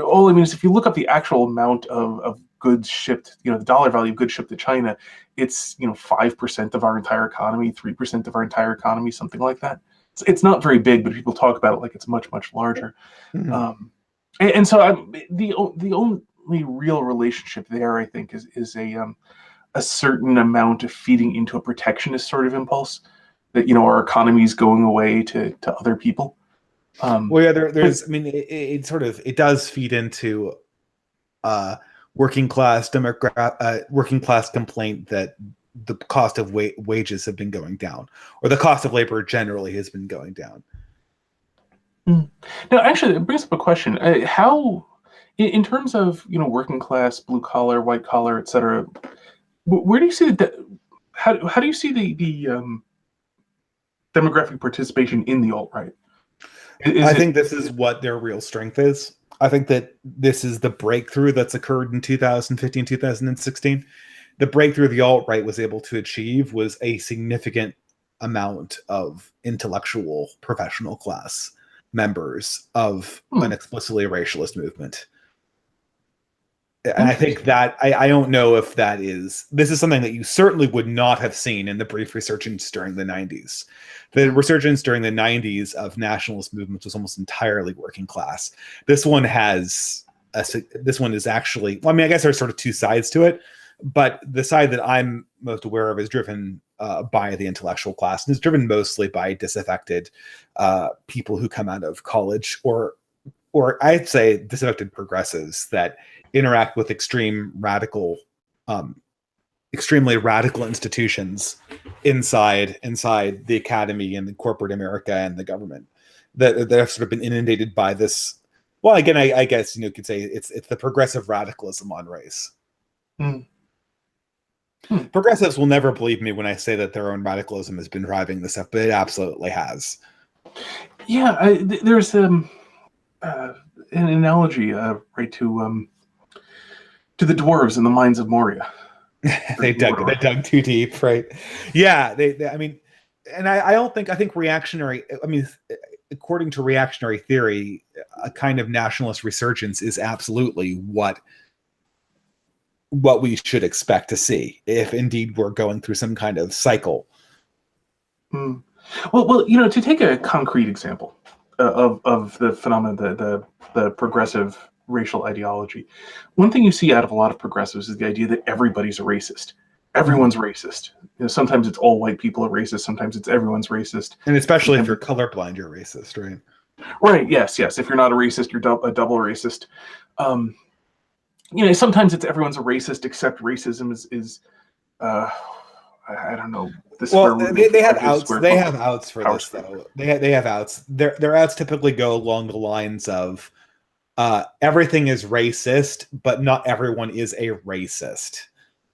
A: all I mean is if you look up the actual amount of goods shipped, the dollar value of goods shipped to China, it's 5% of our entire economy, 3% of our entire economy, something like that. It's not very big, but people talk about it like it's much much larger.
B: Mhm.
A: And so the only real relationship there, I think, is a certain amount of feeding into a protectionist sort of impulse that our economy is going away to other people.
B: Well, yeah,
A: But
B: there's. I mean, it sort of it does feed into uh, working class complaint that the cost of wages have been going down, or the cost of labor generally has been going down.
A: mm, now, actually, it brings up a question: how, in terms of working class, blue collar, white collar, etc., where do you see how do you see the demographic participation in the alt right? Is
B: I
A: it
B: think this is what their real strength is. I think that this is the breakthrough that's occurred in 2015, 2016. The breakthrough the alt right was able to achieve was a significant amount of intellectual professional class members of
A: hmm,
B: an explicitly racialist movement. And I think
A: interesting?
B: that I don't know if this is something that you certainly would not have seen in the brief resurgence during the '90s. The
A: Hmm,
B: resurgence during the '90s of nationalist movements was almost entirely working class. This one has this one is actually, well, I mean, I guess there's sort of two sides to it. But the side that I'm most aware of is driven by the intellectual class, and is driven mostly by disaffected people who come out of college, or I'd say disaffected progressives that interact with extremely radical institutions inside the academy and the corporate America and the government that have sort of been inundated by this. Well, again, I guess you could say it's the progressive radicalism on race.
A: Mm.
B: Progressives will never believe me when I say that their own radicalism has been driving this stuff, but it absolutely has.
A: Yeah, there's an analogy, right, to the dwarves in the mines of Moria.
B: they dug too deep, right? Yeah, I mean, and I think reactionary. I mean, according to reactionary theory, a kind of nationalist resurgence is absolutely what we should expect to see if indeed we're going through some kind of cycle.
A: Mm. Well, to take a concrete example of the phenomenon, the progressive racial ideology, one thing you see out of a lot of progressives is the idea that everybody's a racist. Everyone's racist. Sometimes it's all white people are racist. Sometimes it's everyone's racist.
B: And especially if you're colorblind, you're racist, right?
A: Right. Yes. If you're not a racist, you're a double racist. Sometimes it's everyone's a racist, except racism is I don't know.
B: They have outs. They have outs for this, though. They have outs. Their outs typically go along the lines of everything is racist, but not everyone is a racist,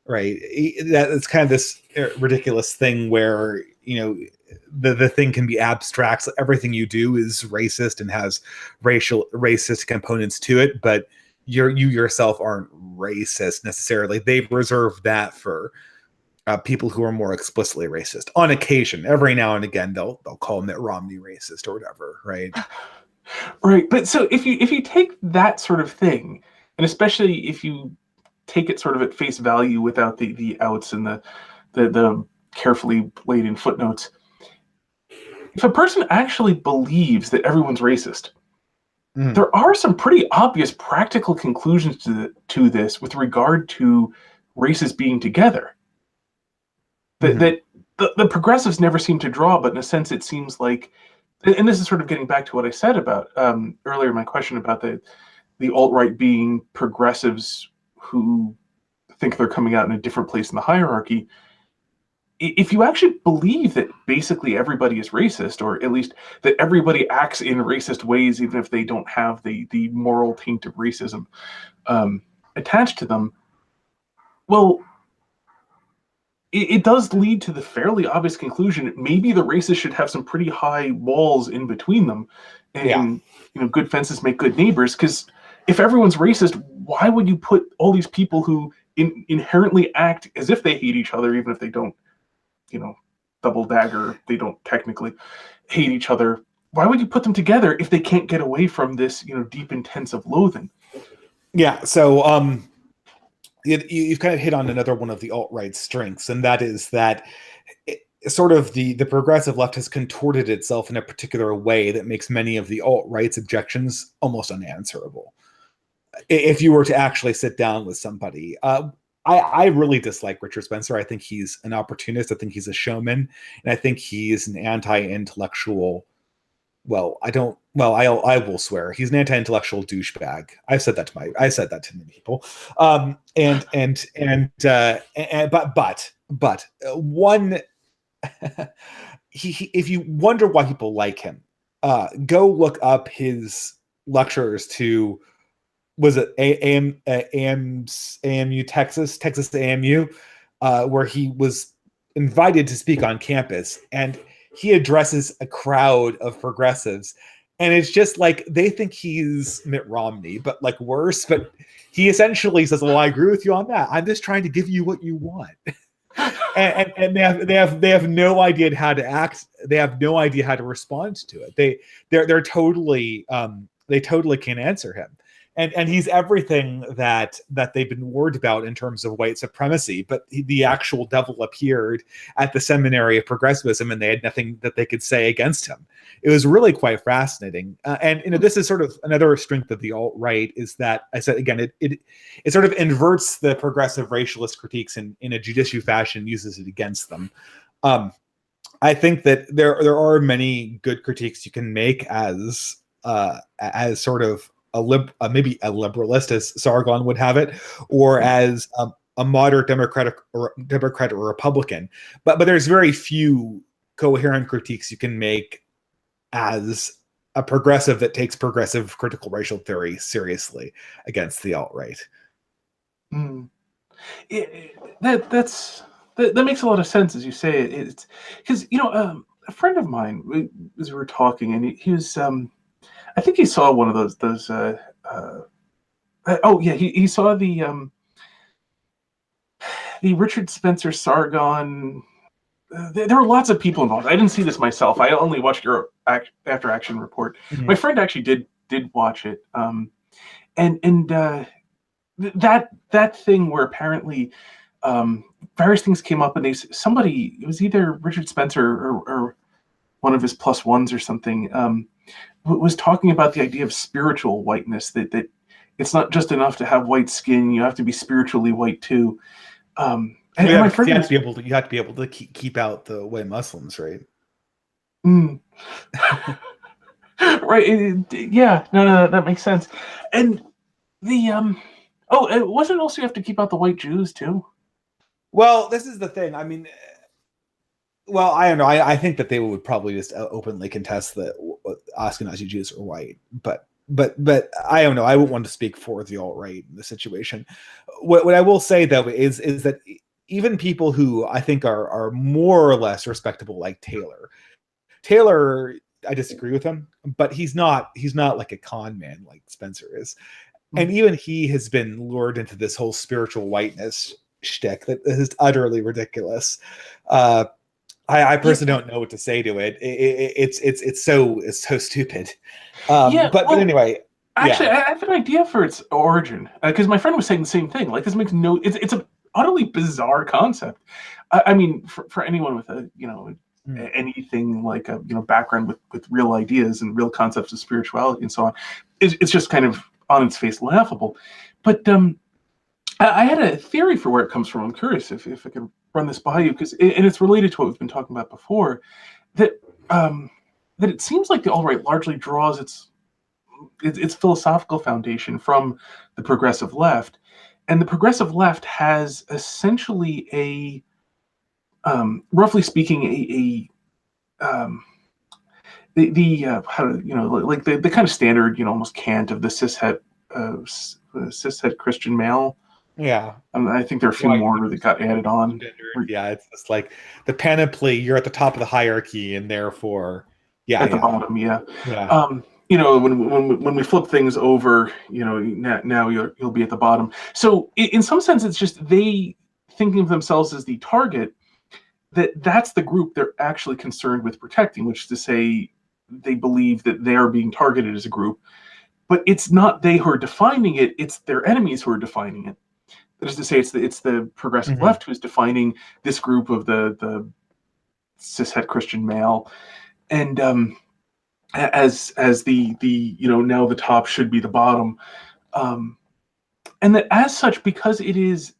B: right? It's kind of this ridiculous thing where the thing can be abstract. So everything you do is racist and has racist components to it, but you yourself aren't racist necessarily. They've reserved that for people who are more explicitly racist. On occasion, every now and again, they'll call Mitt Romney racist or whatever, right?
A: Right. But so if you take that sort of thing, and especially if you take it sort of at face value without the outs and the carefully laid in footnotes, if a person actually believes that everyone's racist, there are some pretty obvious practical conclusions to this with regard to races being together. That the progressives never seem to draw, but in a sense, it seems like, and this is sort of getting back to what I said about earlier, my question about the alt-right being progressives who think they're coming out in a different place in the hierarchy. If you actually believe that basically everybody is racist, or at least that everybody acts in racist ways, even if they don't have the moral taint of racism attached to them, well, it does lead to the fairly obvious conclusion that maybe the races should have some pretty high walls in between them, and good fences make good neighbors. Because if everyone's racist, why would you put all these people who inherently act as if they hate each other, even if they don't, double dagger, they don't technically hate each other? Why would you put them together if they can't get away from this, deep, intensive loathing?
B: Yeah. So, you've kind of hit on another one of the alt-right strengths, and that is that sort of the progressive left has contorted itself in a particular way that makes many of the alt-right's objections almost unanswerable. If you were to actually sit down with somebody, I really dislike Richard Spencer. I think he's an opportunist. I think he's a showman, and I think he's an anti-intellectual. Well, I will swear he's an anti-intellectual douchebag. I said that to many people. But one, if you wonder why people like him, go look up his lectures to, was it AMU Texas AMU, where he was invited to speak on campus, and he addresses a crowd of progressives, and it's just like they think he's Mitt Romney, but like worse. But he essentially says, "Well, I agree with you on that. I'm just trying to give you what you want." and they have no idea how to act. They have no idea how to respond to it. They're totally they totally can't answer him. and he's everything that they've been worried about in terms of white supremacy. But the actual devil appeared at the seminary of progressivism, and they had nothing that they could say against him. It was really quite fascinating. And this is sort of another strength of the alt-right, is that, I said again, it sort of inverts the progressive racialist critiques in a judicial fashion, uses it against them. I think that there are many good critiques you can make as sort of maybe a liberalist, as Sargon would have it, or as a moderate Democrat or Republican. But there's very few coherent critiques you can make as a progressive that takes progressive critical racial theory seriously against the alt-right.
A: Mm. That makes a lot of sense as you say it. It's because a friend of mine, as we were talking, and he was I think he saw one of those oh yeah, he saw the Richard Spencer Sargon. There were lots of people involved. I didn't see this myself. I only watched your after action report.
B: Mm-hmm.
A: My friend actually did watch it, and that thing where apparently various things came up, and somebody, it was either Richard Spencer or one of his plus ones or something, was talking about the idea of spiritual whiteness, that it's not just enough to have white skin, you have to be spiritually white too. And my friend,
B: you have to be able to keep out the white Muslims, right?
A: Right. Yeah, no, that makes sense. And the it wasn't also you have to keep out the white Jews too.
B: Well, this is the thing. I mean, well, I don't know. I think that they would probably just openly contest that Ashkenazi Jews are white, but I don't know. I wouldn't want to speak for the alt-right in the situation. What I will say though is that even people who I think are more or less respectable, like Taylor, I disagree with him, but he's not like a con man like Spencer is, and even he has been lured into this whole spiritual whiteness shtick that is utterly ridiculous. I personally don't know what to say to it. It's so stupid. But anyway,
A: actually, I have an idea for its origin, because my friend was saying the same thing. Like, this makes no. It's an utterly bizarre concept. I mean, for anyone with a anything like a background with real ideas and real concepts of spirituality and so on, it's just kind of on its face laughable. But I had a theory for where it comes from. I'm curious if I could run this by you, and it's related to what we've been talking about before. That it seems like the alt-right largely draws its philosophical foundation from the progressive left, and the progressive left has essentially roughly speaking, how like the kind of standard, almost cant of the cishet Christian male.
B: Yeah.
A: I think there are a few more that got added on.
B: Yeah, it's just like the panoply. You're at the top of the hierarchy, and therefore,
A: at the bottom. Yeah.
B: Yeah.
A: When we flip things over, now you'll be at the bottom. So in some sense, it's just they thinking of themselves as the target. That's the group they're actually concerned with protecting, which is to say, they believe that they are being targeted as a group, but it's not they who are defining it; it's their enemies who are defining it. That is to say, it's the progressive left who's defining this group of the cishet Christian male, and as the now the top should be the bottom, and that as such, because it is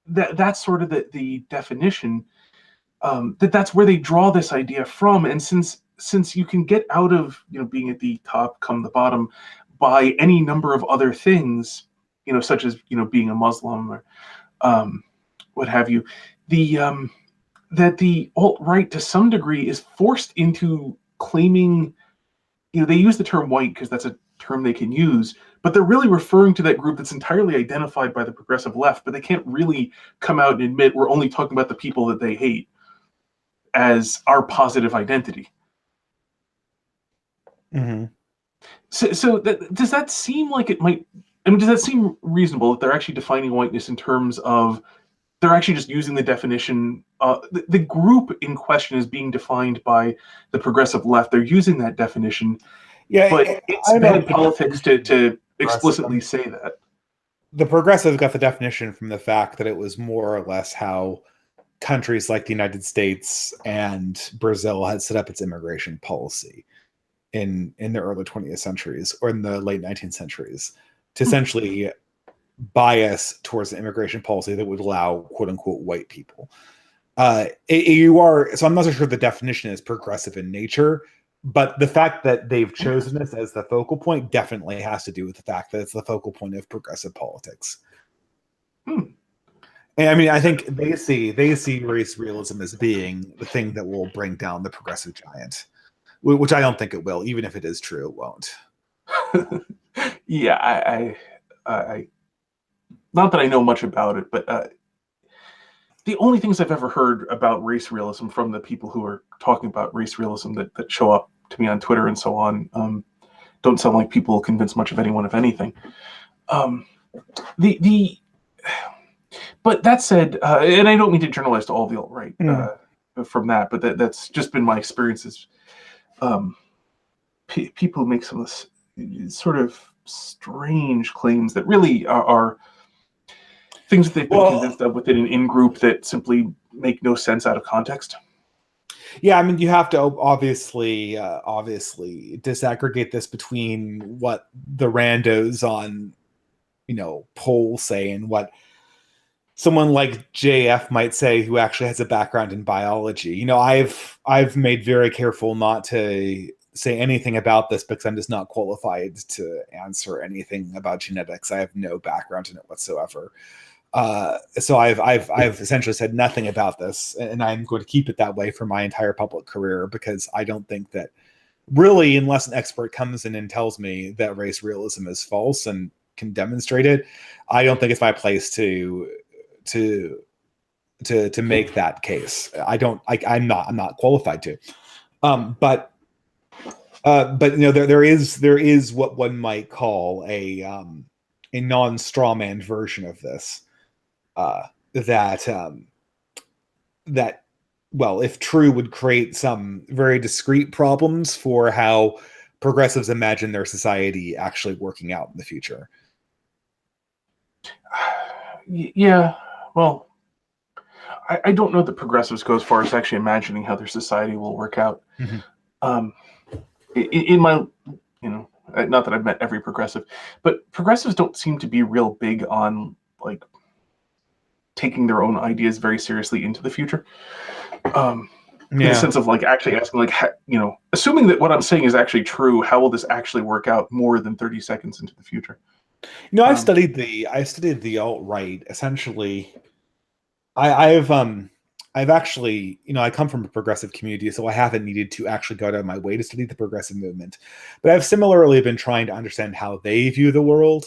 A: that's sort of the definition, that's where they draw this idea from. And since you can get out of being at the top, come the bottom, by any number of other things, such as being a Muslim or what have you, that the alt-right to some degree is forced into claiming, they use the term white because that's a term they can use, but they're really referring to that group that's entirely identified by the progressive left, but they can't really come out and admit we're only talking about the people that they hate as our positive identity.
B: Mm-hmm.
A: So does that seem like it might? I mean, does that seem reasonable that they're actually defining whiteness in terms of they're actually just using the definition? The group in question is being defined by the progressive left. They're using that definition,
B: Yeah,
A: but it's bad politics to explicitly say that.
B: The progressive got the definition from the fact that it was more or less how countries like the United States and Brazil had set up its immigration policy in the early 20th centuries or in the late 19th centuries to essentially bias towards the immigration policy that would allow quote unquote white people. So I'm not so sure the definition is progressive in nature, but the fact that they've chosen this as the focal point definitely has to do with the fact that it's the focal point of progressive politics. And I mean, I think they see race realism as being the thing that will bring down the progressive giant, which I don't think it will. Even if it is true, it won't.
A: Yeah, I not that I know much about it, but the only things I've ever heard about race realism from the people who are talking about race realism that show up to me on Twitter and so on don't sound like people convince much of anyone of anything. But that said, and I don't mean to generalize to all the alt-right from that, but that's just been my experiences. People make some of this sort of strange claims that really are things that they've been convinced of within an in-group that simply make no sense out of context.
B: Yeah, I mean, you have to obviously disaggregate this between what the randos on, polls say and what someone like JF might say who actually has a background in biology. I've made very careful not to say anything about this because I'm just not qualified to answer anything about genetics. I have no background in it whatsoever. So I've essentially said nothing about this, and I'm going to keep it that way for my entire public career because I don't think that really, unless an expert comes in and tells me that race realism is false and can demonstrate it, I don't think it's my place to make that case. I'm not qualified to. But there is what one might call a non-strawman version of this. That well, if true, would create some very discrete problems for how progressives imagine their society actually working out in the future.
A: Yeah, well, I don't know that progressives go as far as actually imagining how their society will work out. Mm-hmm. In my, not that I've met every progressive, but progressives don't seem to be real big on like taking their own ideas very seriously into the future. In the sense of like actually asking, like, assuming that what I'm saying is actually true, how will this actually work out more than 30 seconds into the future?
B: I studied the alt-right. Essentially, I've actually, I come from a progressive community, so I haven't needed to actually go out of my way to study the progressive movement. But I've similarly been trying to understand how they view the world.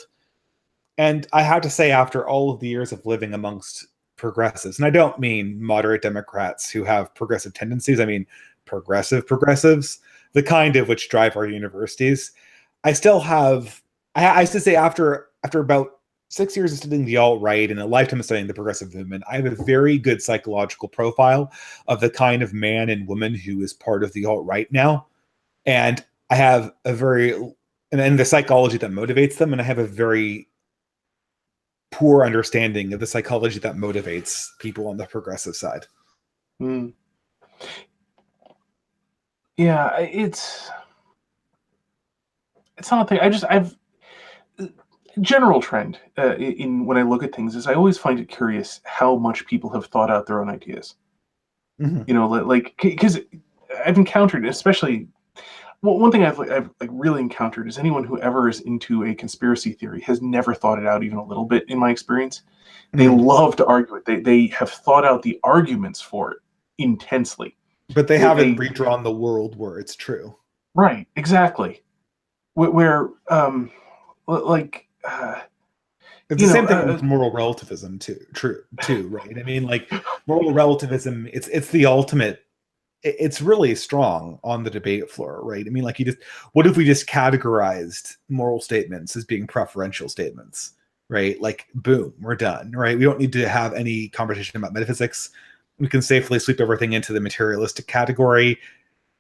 B: And I have to say, after all of the years of living amongst progressives, and I don't mean moderate Democrats who have progressive tendencies, I mean progressives, the kind of which drive our universities, I still have, I should say, after about 6 years of studying the alt-right and a lifetime of studying the progressive movement, I have a very good psychological profile of the kind of man and woman who is part of the alt-right now. And I have and the psychology that motivates them, and I have a very poor understanding of the psychology that motivates people on the progressive side.
A: Yeah, it's not a thing. I've general trend in when I look at things is I always find it curious how much people have thought out their own ideas. Mm-hmm. Like because I've encountered, especially one thing I've like really encountered is anyone who ever is into a conspiracy theory has never thought it out even a little bit. In my experience, they love to argue it. They have thought out the arguments for it intensely,
B: but they haven't redrawn the world where it's true.
A: Right, exactly. Where like.
B: It's the same thing with moral relativism too, right? I mean, like moral relativism, it's the ultimate. It's really strong on the debate floor, right? I mean, like what if we just categorized moral statements as being preferential statements, right? Like, boom, we're done, right? We don't need to have any conversation about metaphysics. We can safely sweep everything into the materialistic category.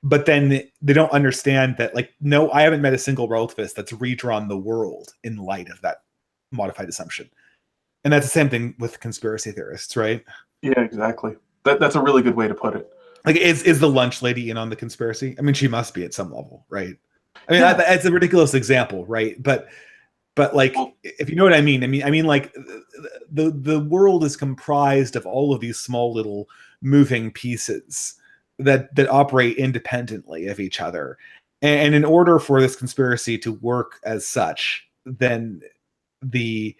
B: but then they don't understand that, like, no, I haven't met a single relativist that's redrawn the world in light of that modified assumption. And that's the same thing with conspiracy theorists, right?
A: Yeah, exactly. That's a really good way to put it.
B: Like, is the lunch lady in on the conspiracy? I mean, she must be at some level, right? I mean,
A: Yeah.
B: that's a ridiculous example, right? But like,
A: Well,
B: if you know what I mean, I mean like, the world is comprised of all of these small little moving pieces that operate independently of each other, and in order for this conspiracy to work as such, then the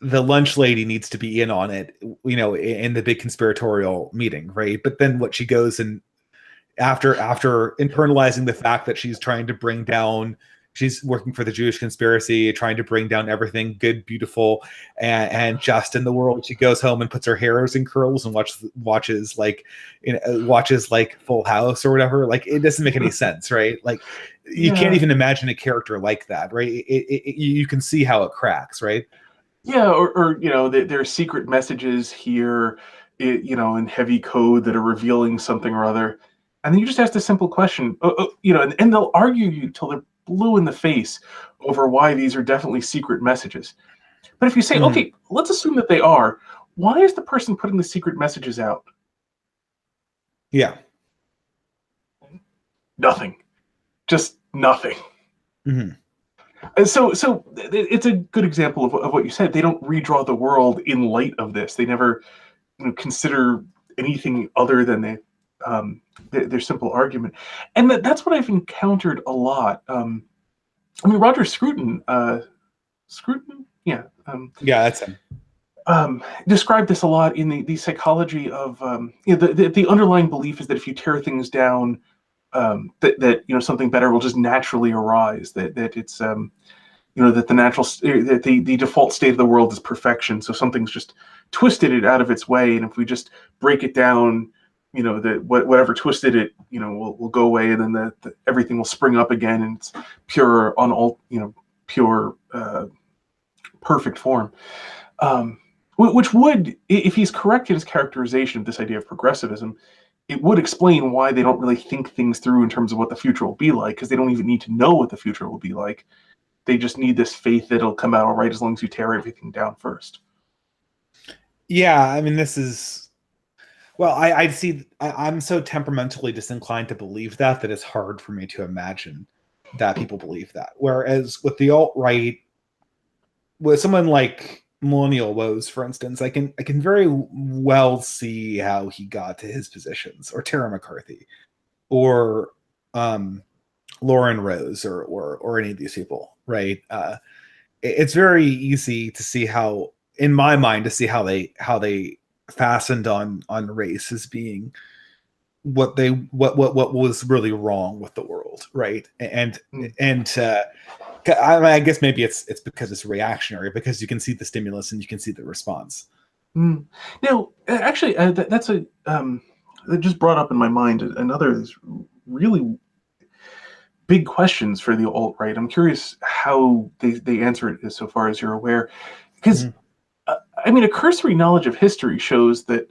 B: the lunch lady needs to be in on it, in the big conspiratorial meeting, right? But then what she goes and after internalizing the fact that she's working for the Jewish conspiracy, trying to bring down everything good, beautiful, and just in the world. She goes home and puts her hairs in curls and watches like Full House or whatever. Like, it doesn't make any sense, right? Like, you can't
A: yeah.
B: even imagine a character like that, right? You can see how it cracks, right?
A: Yeah, or there are secret messages here, in heavy code that are revealing something or other, and then you just ask the simple question, and they'll argue you till they're blue in the face over why these are definitely secret messages. But if you say,
B: Mhm.
A: okay, let's assume that they are, why is the person putting the secret messages out?
B: Yeah.
A: Nothing, just nothing.
B: Mhm.
A: And so it's a good example of what you said. They don't redraw the world in light of this. They never consider anything other than their simple argument, and that's what I've encountered a lot. I mean, Roger Scruton, yeah,
B: Yeah, that's him.
A: described this a lot in the psychology of the underlying belief is that if you tear things down, that something better will just naturally arise. That it's that the default state of the world is perfection, so something's just twisted it out of its way, and if we just break it down, that whatever twisted it, will go away, and then everything will spring up again, and it's pure on all, pure perfect form. Which would, if he's correct in his characterization of this idea of progressivism, it would explain why they don't really think things through in terms of what the future will be like, because they don't even need to know what the future will be like. They just need this faith that it'll come out all right as long as you tear everything down first.
B: Yeah, I mean, this is, well, I see. I'm so temperamentally disinclined to believe that it's hard for me to imagine that people believe that. Whereas with the alt right, with someone like Millennial Woes, for instance, I can very well see how he got to his positions, or Tara McCarthy, or um, Lauren Rose, or any of these people, right? It's very easy to see how, in my mind, to see how they fastened on race as being what was really wrong with the world, right?
A: Mm.
B: I guess maybe it's because it's reactionary, because you can see the stimulus and you can see the response.
A: Mm. Now, actually, that's that just brought up in my mind another of these really big questions for the alt right. I'm curious how they answer it, so far as you're aware, because
B: Mhm.
A: I mean, a cursory knowledge of history shows that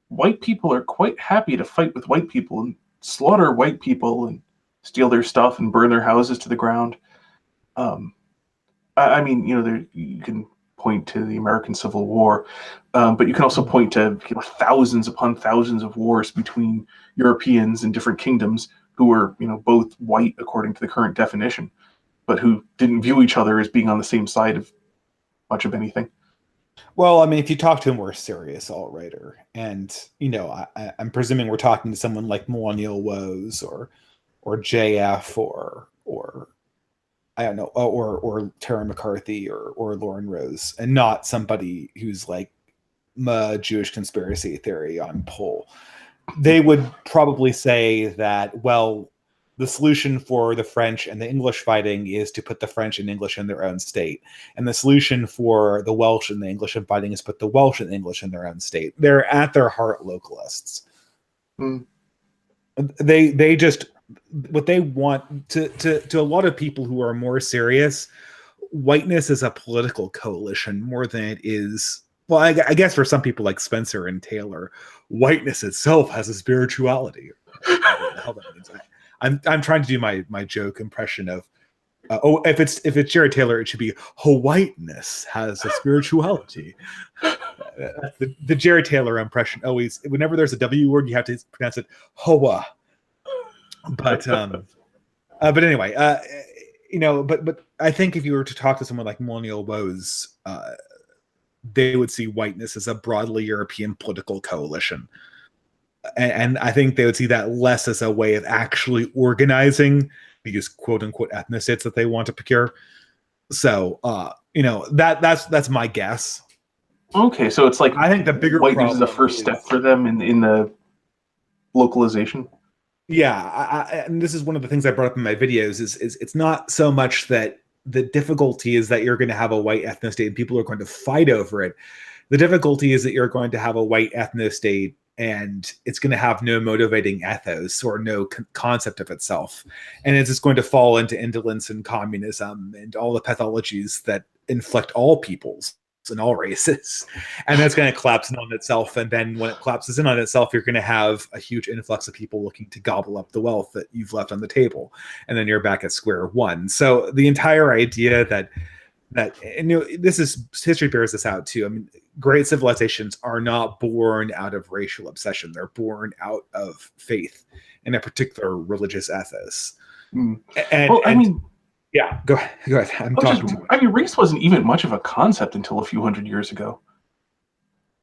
A: white people are quite happy to fight with white people and slaughter white people and steal their stuff and burn their houses to the ground. Um, I mean, you can point to the American Civil War, but you can also
B: Mhm.
A: point to thousands upon thousands of wars between Europeans and different kingdoms who were, both white according to the current definition, but who didn't view each other as being on the same side of much of anything.
B: Well, I mean, if you talk to a more serious alt writer, and I'm presuming we're talking to someone like Millennial Woes, or JF, or I don't know, or Tara McCarthy, or Lauren Rose, and not somebody who's like Jewish conspiracy theory on pull. They would probably say that, well, the solution for the French and the English fighting is to put the French and English in their own state. And the solution for the Welsh and the English fighting is put the Welsh and English in their own state. They're at their heart localists.
A: Mm,
B: They just, what they want, to a lot of people who are more serious, whiteness is a political coalition more than it is, well, I guess for some people like Spencer and Taylor, whiteness itself has a spirituality. whatever the hell that means. I'm trying to do my joke impression of if it's Jared Taylor, it should be whiteness has a spirituality. The Jared Taylor impression always, whenever there's a W word, you have to pronounce it hoa. But anyway, but I think if you were to talk to someone like Millennial Woes, they would see whiteness as a broadly European political coalition. And I think they would see that less as a way of actually organizing these quote unquote ethnicities that they want to procure. So, that's my guess.
A: Okay, so it's like
B: I think the bigger
A: whiteness is a
B: problem
A: first step for them in the localization.
B: Yeah, and this is one of the things I brought up in my videos is it's not so much that the difficulty is that you're going to have a white ethno state and people are going to fight over it. The difficulty is that you're going to have a white ethno state and it's going to have no motivating ethos or no concept of itself. And it's just going to fall into indolence and communism and all the pathologies that inflict all peoples and all races. And that's going to collapse in on itself. And then when it collapses in on itself, you're going to have a huge influx of people looking to gobble up the wealth that you've left on the table. And then you're back at square one. So the entire idea that this is, history bears this out too. I mean, great civilizations are not born out of racial obsession. They're born out of faith in a particular religious ethos. Yeah, go ahead. I'm talking too much.
A: Race wasn't even much of a concept until a few hundred years ago.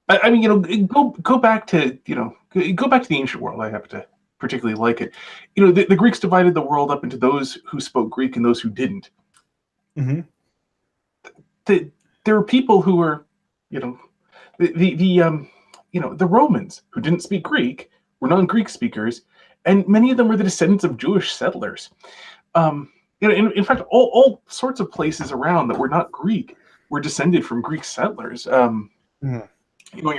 A: Go back to the ancient world. I happen to particularly like it. The Greeks divided the world up into those who spoke Greek and those who didn't.
B: Mm-hmm.
A: There were people who were, the Romans who didn't speak Greek were non-Greek speakers, and many of them were the descendants of Jewish settlers. In fact, all sorts of places around that were not Greek were descended from Greek settlers. You're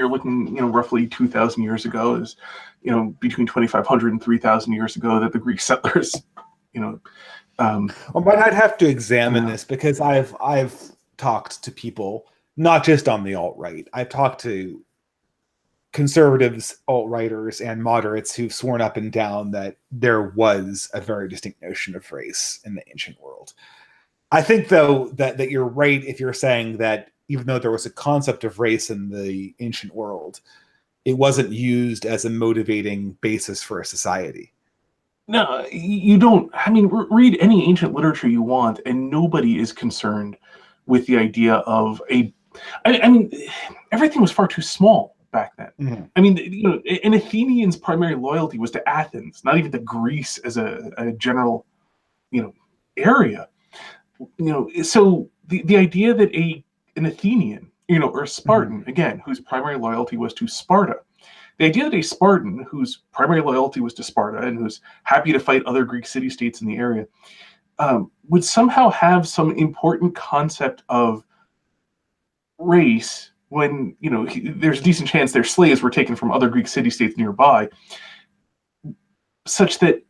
A: looking, roughly 2,000 years ago, is, between 2,500 and 3,000 years ago that the Greek settlers,
B: but I'd have to examine this because I've talked to people, not just on the alt-right. I've talked to conservatives, alt-righters, and moderates who've sworn up and down that there was a very distinct notion of race in the ancient world. I think, though, that you're right if you're saying that even though there was a concept of race in the ancient world, it wasn't used as a motivating basis for a society.
A: No, you don't. I mean, read any ancient literature you want, and nobody is concerned with the idea of everything was far too small back then.
B: Mm-hmm.
A: I mean, an Athenian's primary loyalty was to Athens, not even to Greece as a general, area. So the idea that an Athenian, or a Spartan, again, whose primary loyalty was to Sparta, the idea that a Spartan whose primary loyalty was to Sparta and who's happy to fight other Greek city-states in the area would somehow have some important concept of race when, there's a decent chance their slaves were taken from other Greek city-states nearby, such that,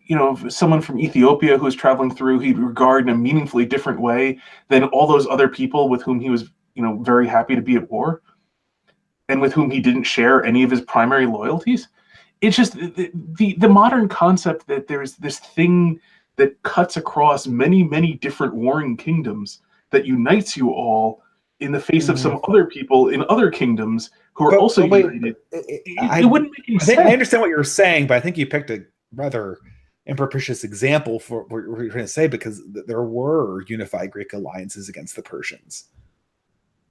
A: someone from Ethiopia who was traveling through, he'd regard in a meaningfully different way than all those other people with whom he was, very happy to be at war and with whom he didn't share any of his primary loyalties. It's just the modern concept that there's this thing that cuts across many, many different warring kingdoms that unites you all in the face of some other people in other kingdoms who are also united. It wouldn't make any sense.
B: I understand what you're saying, but I think you picked a rather impropitious example for what you're trying to say, because there were unified Greek alliances against the Persians.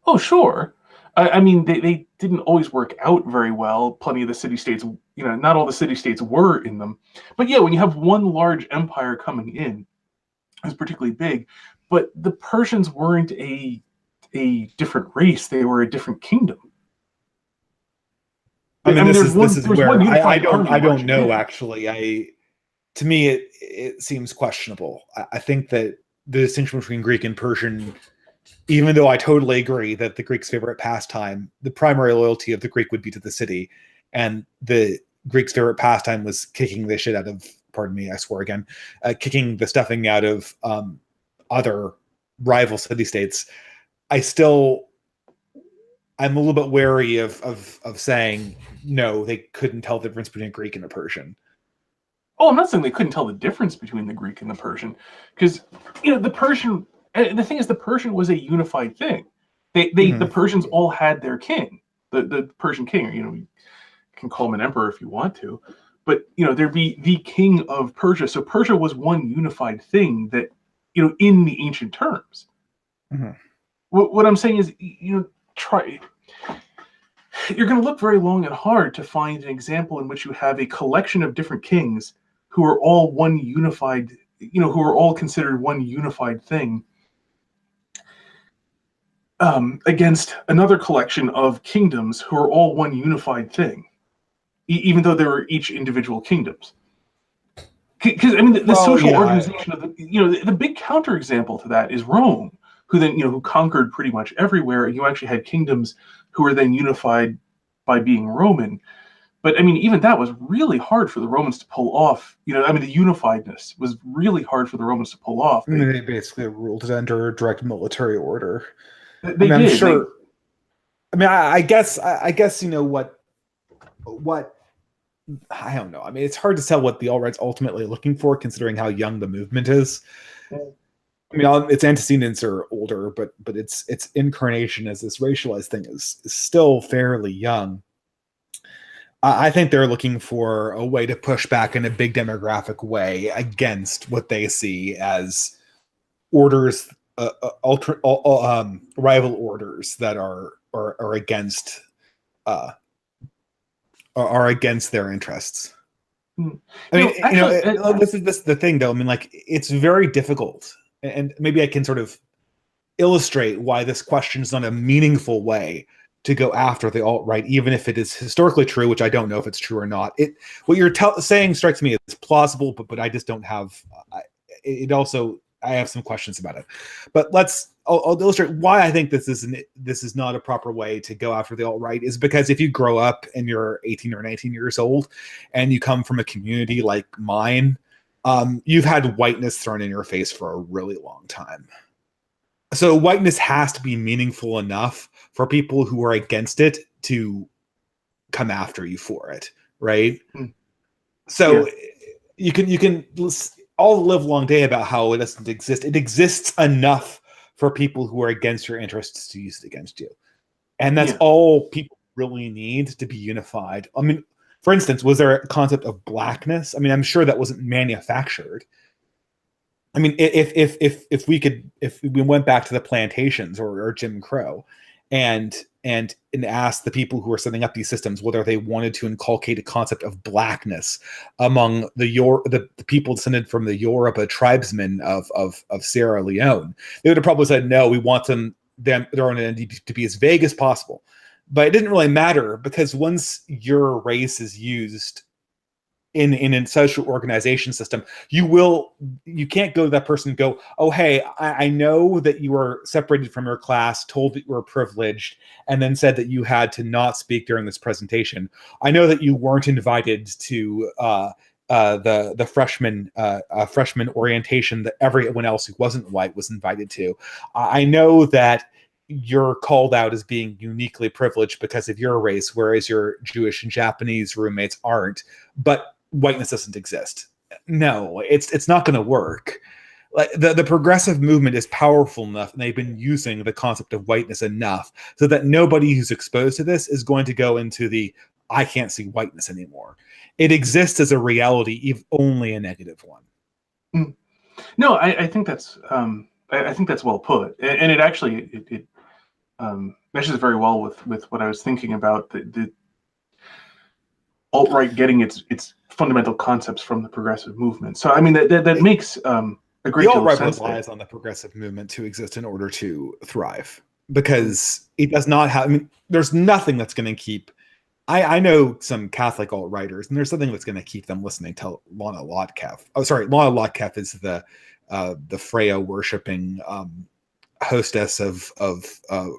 A: Oh, sure. I mean, they didn't always work out very well. Plenty of the city-states, not all the city-states were in them. But yeah, when you have one large empire coming in, it was particularly big. But the Persians weren't a different race. They were a different kingdom.
B: This is where I don't know, actually. To me, it seems questionable. I think that the distinction between Greek and Persian, even though I totally agree that the Greek's favorite pastime, the primary loyalty of the Greek would be to the city, and the Greek's favorite pastime was kicking the shit out of, pardon me, I swear again, kicking the stuffing out of other rival city-states. I'm a little bit wary of saying, no, they couldn't tell the difference between a Greek and a Persian.
A: Oh, I'm not saying they couldn't tell the difference between the Greek and the Persian, because the Persian. The thing is, the Persian was a unified thing. The
B: Mhm.
A: Persians all had their king, the Persian king. You can call him an emperor if you want to, but there'd be the king of Persia. So Persia was one unified thing that in the ancient terms.
B: Mhm.
A: What I'm saying is, try. You're going to look very long and hard to find an example in which you have a collection of different kings who are all one unified, who are all considered one unified thing, against another collection of kingdoms who are all one unified thing, even though they were each individual kingdoms. Because I mean, the
B: Well,
A: social
B: yeah,
A: organization of the big counterexample to that is Rome, who then who conquered pretty much everywhere, and you actually had kingdoms who were then unified by being Roman. But I mean, even that was really hard for the Romans to pull off. I mean, the unifiedness was really hard for the Romans to pull off.
B: I mean, they basically ruled it under direct military order. I
A: They
B: mean, I'm
A: did.
B: sure. I mean, I guess what I don't know. I mean, it's hard to tell what the alt right's ultimately looking for, considering how young the movement is. I mean, its antecedents are older, but its incarnation as this racialized thing is still fairly young. I think they're looking for a way to push back in a big demographic way against what they see as orders, rival orders that are against uh, are against their interests.
A: Hmm.
B: I mean,
A: Actually,
B: this is the thing though. I mean, like it's very difficult, and maybe I can sort of illustrate why this question is not a meaningful way to go after the alt right, even if it is historically true, which I don't know if it's true or not. What you're saying strikes me as plausible, but I just don't have. It also I have some questions about it. But I'll illustrate why I think this is not a proper way to go after the alt right. Is because if you grow up and you're 18 or 19 years old, and you come from a community like mine, you've had whiteness thrown in your face for a really long time. So whiteness has to be meaningful enough for people who are against it to come after you for it, right?
A: hmm, yeah,
B: So you can all live long day about how it doesn't exist. It exists enough for people who are against your interests to use it against you, and that's
A: yeah,
B: all people really need to be unified. I mean, for instance, was there a concept of blackness? I mean, I'm sure that wasn't manufactured. I mean, if we went back to the plantations or Jim Crow, and asked the people who were setting up these systems whether they wanted to inculcate a concept of blackness among the people descended from the Yoruba tribesmen of Sierra Leone, they would have probably said no. We want their own identity to be as vague as possible. But it didn't really matter because once your race is used in a social organization system, you can't go to that person and go, oh hey, I know that you were separated from your class, told that you were privileged, and then said that you had to not speak during this presentation. I know that you weren't invited to the freshman orientation that everyone else who wasn't white was invited to. I know that you're called out as being uniquely privileged because of your race, whereas your Jewish and Japanese roommates aren't. But whiteness doesn't exist. No, it's not going to work. Like the progressive movement is powerful enough, and they've been using the concept of whiteness enough so that nobody who's exposed to this is going to go into the I can't see whiteness anymore. It exists as a reality, if only a negative one.
A: mm. No, I think that's I think that's well put, and it actually it meshes very well with what I was thinking about the alt right getting its fundamental concepts from the progressive movement. So I mean that makes a
B: The
A: great
B: alt
A: deal of
B: right
A: sense there.
B: relies on the progressive movement to exist in order to thrive because it does not have. I mean, there's nothing that's going to keep. I know some Catholic alt writers, and there's something that's going to keep them listening to Lana Lotkev. Oh, sorry, Lana Lotkev is the Freya worshipping hostess of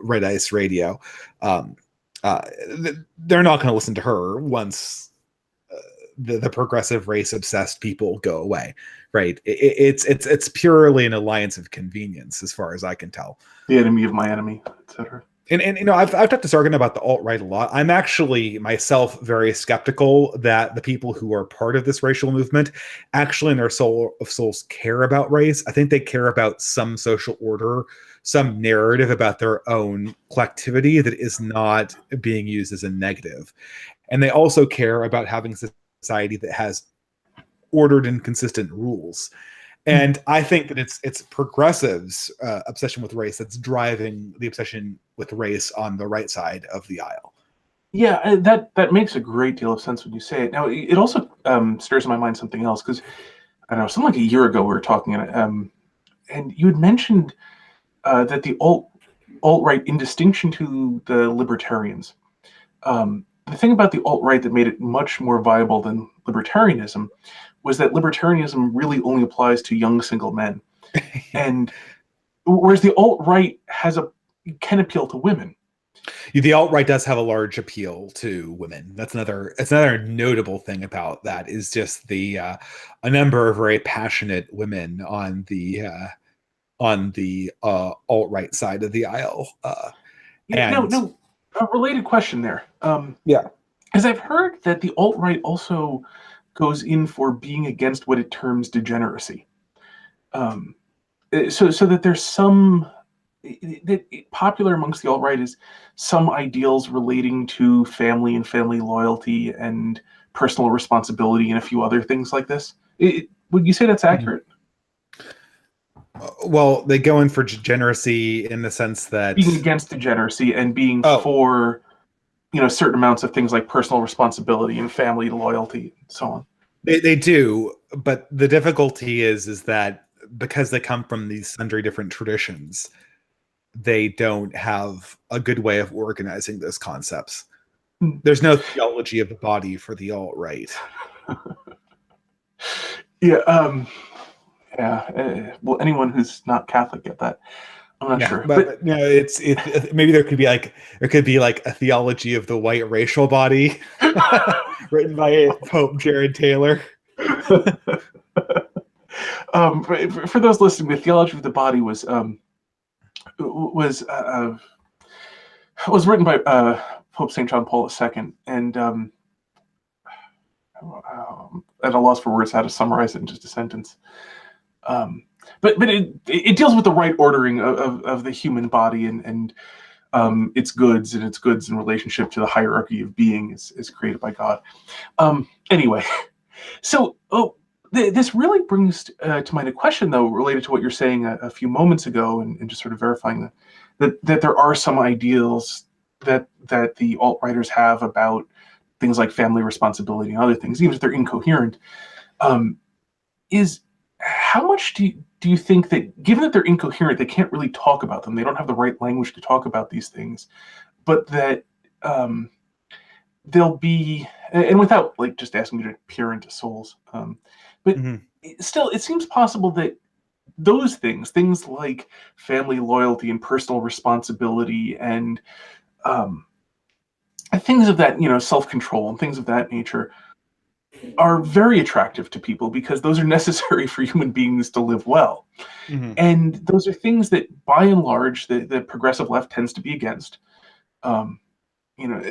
B: Red Ice Radio. Um, uh, they're not going to listen to her once the progressive race obsessed people go away, right? It's purely an alliance of convenience, as far as I can tell.
A: The enemy of my enemy, etc.
B: And you know, I've talked to Sargon about the alt-right a lot. I'm actually myself very skeptical that the people who are part of this racial movement actually in their soul of souls care about race. I think they care about some social order, some narrative about their own collectivity that is not being used as a negative. And they also care about having a society that has ordered and consistent rules. And I think that it's progressives' obsession with race that's driving the obsession with race on the right side of the aisle.
A: Yeah, that makes a great deal of sense when you say it. Now, it also stirs in my mind something else because I don't know, something like a year ago we were talking, and you had mentioned that the alt right, in distinction to the libertarians, the thing about the alt right that made it much more viable than libertarianism was that libertarianism really only applies to young single men, and whereas the alt right can appeal to women.
B: The alt right does have a large appeal to women. That's another notable thing about that is just the a number of very passionate women on the alt right side of the aisle.
A: Yeah, no,
B: And
A: no. A related question there.
B: yeah,
A: Because I've heard that the alt right also goes in for being against what it terms degeneracy. Um, so that there's some that popular amongst the alt right is some ideals relating to family and family loyalty and personal responsibility and a few other things like this. Would you say that's accurate?
B: well, they go in for degeneracy in the sense
A: Being
B: that
A: against degeneracy and being
B: oh,
A: for certain amounts of things like personal responsibility and family loyalty and so on.
B: they do, but the difficulty is that because they come from these sundry different traditions, they don't have a good way of organizing those concepts.
A: Hmm.
B: There's no theology of the body for the alt right.
A: Yeah. Yeah. Well, anyone who's not Catholic get that. I'm not
B: Yeah,
A: sure,
B: but you know, maybe there could be like a theology of the white racial body, written by Pope Jared Taylor.
A: for those listening, the theology of the body was written by Pope Saint John Paul II, and at a loss for words how to summarize it in just a sentence. Um, but it deals with the right ordering of the human body and its goods and its goods in relationship to the hierarchy of being is created by God. Anyway, so this really brings to mind a question though related to what you're saying a few moments ago and just sort of verifying that there are some ideals that the alt writers have about things like family responsibility and other things, even if they're incoherent. Um, is how much do you think that, given that they're incoherent, they can't really talk about them, they don't have the right language to talk about these things, but that um, they'll be, and without like just asking you to peer into souls, but
B: Mhm.
A: still, it seems possible that those things like family loyalty and personal responsibility and um, things of that, self control and things of that nature are very attractive to people because those are necessary for human beings to live well.
B: Mhm.
A: And those are things that, by and large, the progressive left tends to be against. Um, you know,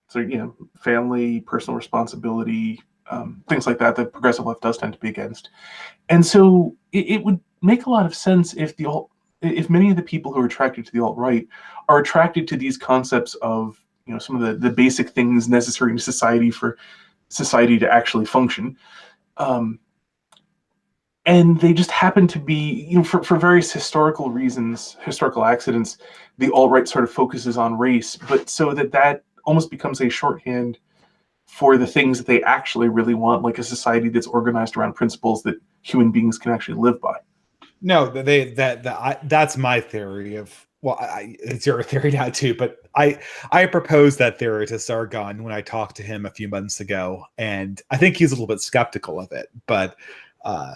A: so family, personal responsibility, things like that. The progressive left does tend to be against, and so it would make a lot of sense if many of the people who are attracted to the alt right are attracted to these concepts of some of the basic things necessary in society for society to actually function. Um, and they just happen to be, for various historical reasons, historical accidents, the alt right sort of focuses on race, but so that almost becomes a shorthand for the things that they actually really want, like a society that's organized around principles that human beings can actually live by.
B: No, that's my theory of well, it's your theory now too, but I proposed that theory to Sargon when I talked to him a few months ago, and I think he's a little bit skeptical of it. But uh,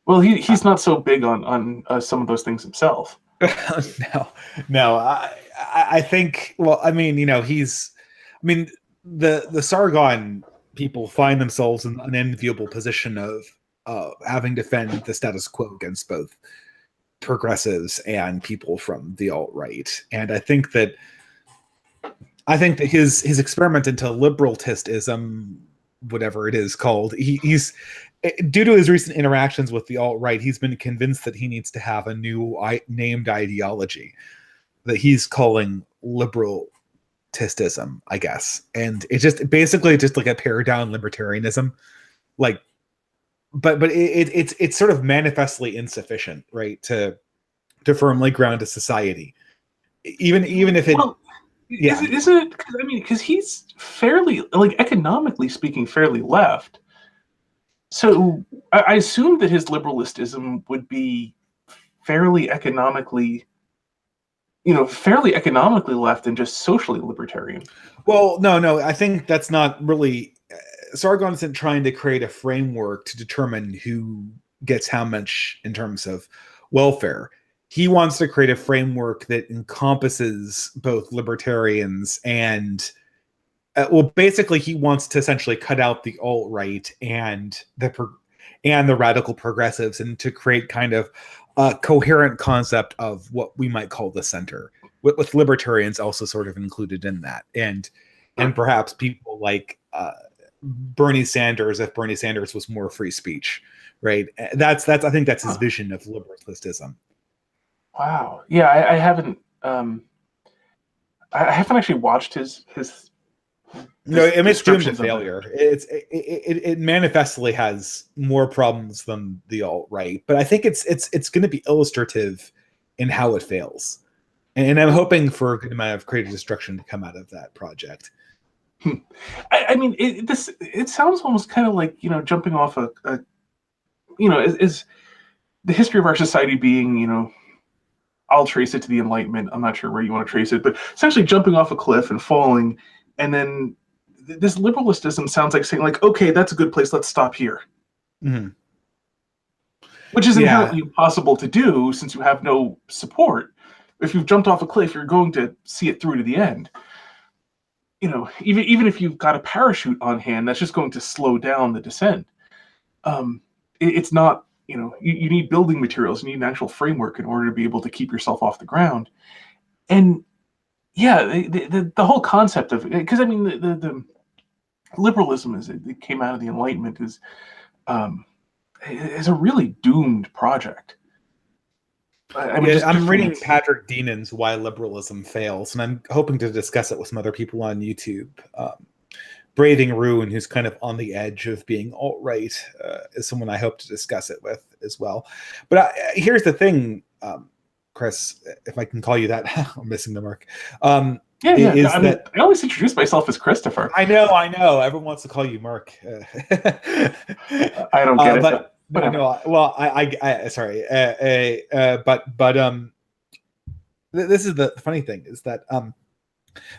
A: Well, he's not so big on some of those things himself.
B: no, no, I think well, I mean, you know, I mean, the Sargon people find themselves in an enviable position of having to defend the status quo against both progressives and people from the alt-right. And I think that his experiment into liberaltism, whatever it is called, he's due to his recent interactions with the alt-right, he's been convinced that he needs to have a new named ideology that he's calling liberaltism, I guess. And it's just basically just like a pared down libertarianism, like, but it's sort of manifestly insufficient, right, to firmly ground a society, even if it,
A: Well,
B: yeah.
A: isn't it? Cause, I mean, because he's fairly, like, economically speaking, fairly left. So I assume that his liberalism would be fairly economically, fairly economically left and just socially libertarian.
B: Well, no, I think that's not really. Sargon isn't trying to create a framework to determine who gets how much in terms of welfare. He wants to create a framework that encompasses both libertarians and, well, basically, he wants to essentially cut out the alt right and the radical progressives, and to create kind of a coherent concept of what we might call the center, with libertarians also sort of included in that, and perhaps people like Bernie Sanders, if Bernie Sanders was more free speech, right? That's I think that's his vision of liberalism.
A: Wow. Yeah, I haven't. I haven't actually watched his
B: No, I mean, it's doomed to
A: descriptions of it.
B: failure. It manifestly has more problems than the alt right, but I think it's going to be illustrative in how it fails, and I'm hoping for a good amount of creative destruction to come out of that project.
A: I mean, it sounds almost kind of like jumping off is the history of our society being I'll trace it to the Enlightenment. I'm not sure where you want to trace it, but essentially jumping off a cliff and falling, and then this liberalism sounds like saying, like, okay, that's a good place. Let's stop here.
B: Mm-hmm.
A: Which is
B: Yeah,
A: inherently impossible to do since you have no support. If you've jumped off a cliff, you're going to see it through to the end. Even if you've got a parachute on hand, that's just going to slow down the descent. It's not. You need building materials. You need an actual framework in order to be able to keep yourself off the ground. And yeah, the whole concept of, because I mean the liberalism it came out of the Enlightenment um, is a really doomed project. I mean,
B: yeah.
A: just
B: I'm
A: from
B: reading
A: its
B: Patrick Denon's "Why Liberalism Fails," and I'm hoping to discuss it with some other people on YouTube. Braving Ruin, who's kind of on the edge of being alt-right, is someone I hope to discuss it with as well. But here's the thing, Chris, if I can call you that, I'm missing the mark.
A: yeah. No,
B: Is
A: I mean,
B: that
A: I always introduce myself as Christopher.
B: I know. Everyone wants to call you Mark.
A: I don't get it, but
B: But no,
A: whatever.
B: no. Well, I sorry. But this is the funny thing is that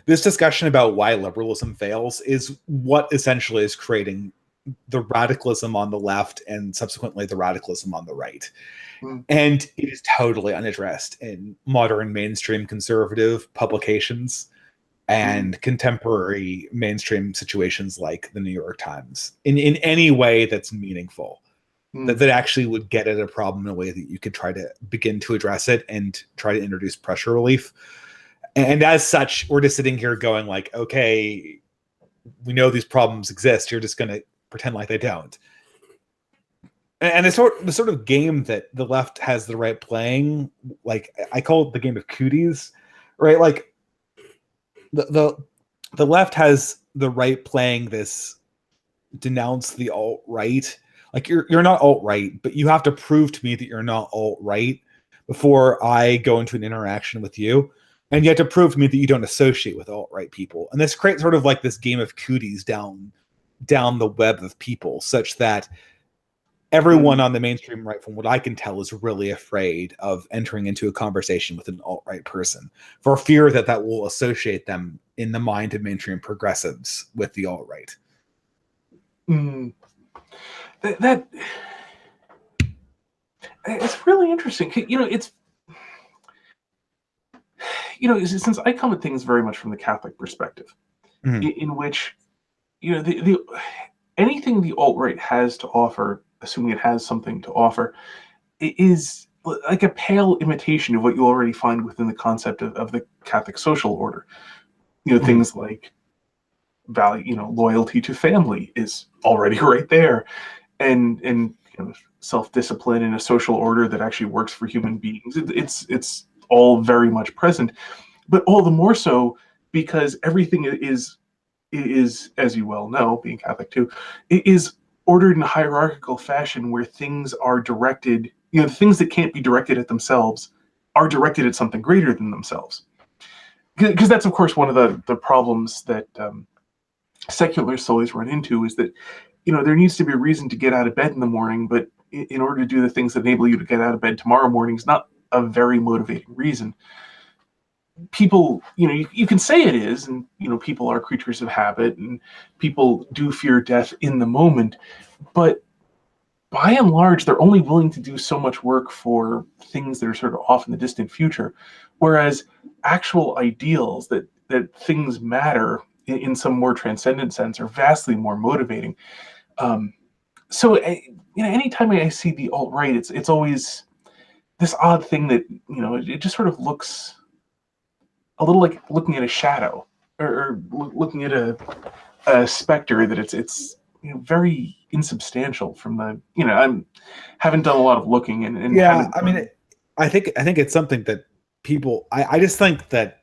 B: this discussion about why liberalism fails is what essentially is creating the radicalism on the left and subsequently the radicalism on the right.
A: Mm,
B: And it is totally unaddressed in modern mainstream conservative publications
A: mm,
B: and contemporary mainstream situations like the New York Times in any way that's meaningful,
A: mm.
B: that actually would get at a problem in a way that you could try to begin to address it and try to introduce pressure relief. And as such, we're just sitting here going like, okay, we know these problems exist. You're just going to pretend like they don't. And the sort of game that the left has the right playing, like I call it the game of cooties, right? Like the left has the right playing this denounce the alt right. Like you're not alt right, but you have to prove to me that you're not alt right before I go into an interaction with you. And you have to prove to me that you don't associate with alt right people. And this creates sort of like this game of cooties down the web of people, such that everyone
A: Mm.
B: on the mainstream right, from what I can tell, is really afraid of entering into a conversation with an alt-right person for fear that that will associate them in the mind of mainstream progressives with the alt-right.
A: Mm. That it's really interesting. Since I come at things very much from the Catholic perspective,
B: Mm-hmm.
A: in which the anything the alt right has to offer, assuming it has something to offer, it is like a pale imitation of what you already find within the concept of the Catholic social order.
B: Mhm.
A: Things like value, loyalty to family is already right there, and self-discipline and a social order that actually works for human beings. It's all very much present, but all the more so because everything is, as you well know, being Catholic too, it is ordered in a hierarchical fashion where things are directed. The things that can't be directed at themselves are directed at something greater than themselves. Because that's, of course, one of the problems that secularists always run into is that there needs to be a reason to get out of bed in the morning, but in order to do the things that enable you to get out of bed tomorrow morning is not a very motivating reason. People, you can say it is, and people are creatures of habit, and people do fear death in the moment, but by and large, they're only willing to do so much work for things that are sort of off in the distant future, whereas actual ideals that things matter in some more transcendent sense are vastly more motivating. Um, so, anytime I see the alt right, it's always this odd thing that it just sort of looks a little like looking at a shadow, or looking at a specter, that it's very insubstantial from the I'm haven't done a lot of looking, and
B: Yeah,
A: haven't
B: I mean,
A: done.
B: I think it's something that people. I just think that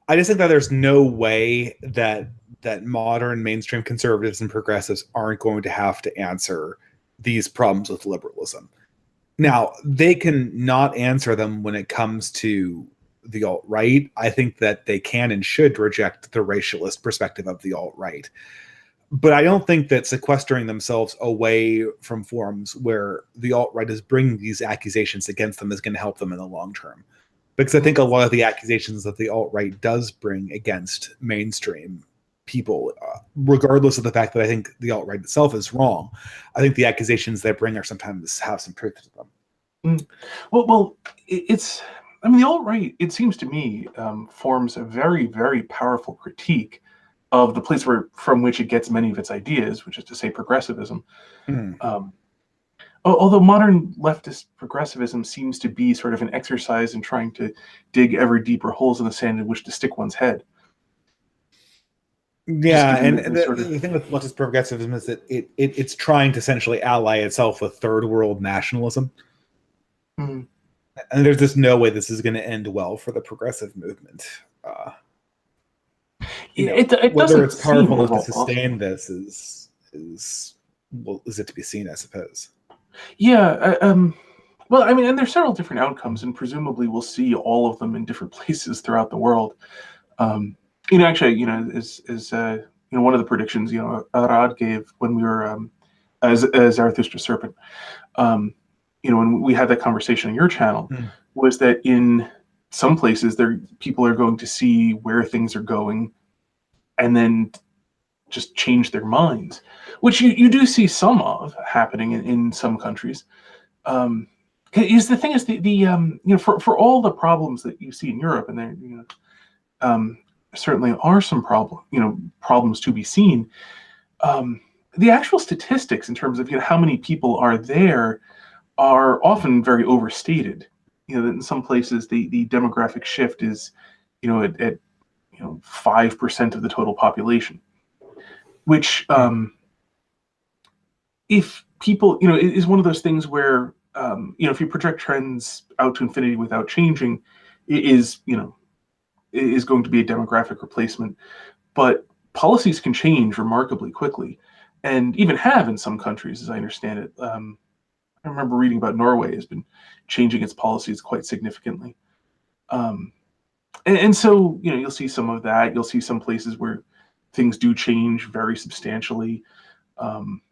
B: there's no way that modern mainstream conservatives and progressives aren't going to have to answer these problems with liberalism. Now, they can not answer them when it comes to the alt right. I think that they can and should reject the racialist perspective of the alt right. But I don't think that sequestering themselves away from forums where the alt right is bringing these accusations against them is going to help them in the long term. Because I think a lot of the accusations that the alt right does bring against mainstream people, regardless of the fact that I think the alt right itself is wrong, I think the accusations they bring are sometimes have some truth to them.
A: Mm. Well, it's. I mean, the alt right. It seems to me forms a very, very powerful critique of the place from which it gets many of its ideas, which is to say, progressivism.
B: Mm.
A: Um, Although modern leftist progressivism seems to be sort of an exercise in trying to dig ever deeper holes in the sand in which to stick one's head, just
B: Yeah,
A: given
B: and
A: the sort of.
B: the thing with leftist progressivism is that it's trying to essentially ally itself with third world nationalism.
A: Mm.
B: And there's just no way this is going to end well for the progressive movement. Uh,
A: It
B: whether
A: doesn't
B: it's
A: seem
B: powerful enough to
A: overall
B: sustain
A: possible.
B: this is it to be seen, I suppose.
A: Yeah. Well, I mean, and there's several different outcomes, and presumably we'll see all of them in different places throughout the world. Um, Actually, is one of the predictions Arad gave when we were as Zarathustra Serpent. Um, when we had that conversation on your channel,
B: Hmm.
A: was that in some places there people are going to see where things are going, and then just change their minds, which you do see some of happening in some countries. Um, is the thing is the for all the problems that you see in Europe, and there um, certainly are some problems to be seen. Um, the actual statistics in terms of how many people are there are often very overstated. That in some places the demographic shift is at 5% of the total population, which
B: Hmm.
A: if people is one of those things where if you project trends out to infinity without changing, it is going to be a demographic replacement. But policies can change remarkably quickly, and even have in some countries, as I understand it. I remember reading about Norway has been changing its policies quite significantly. Um, and so, you'll see some of that. You'll see some places where things do change very substantially. Um,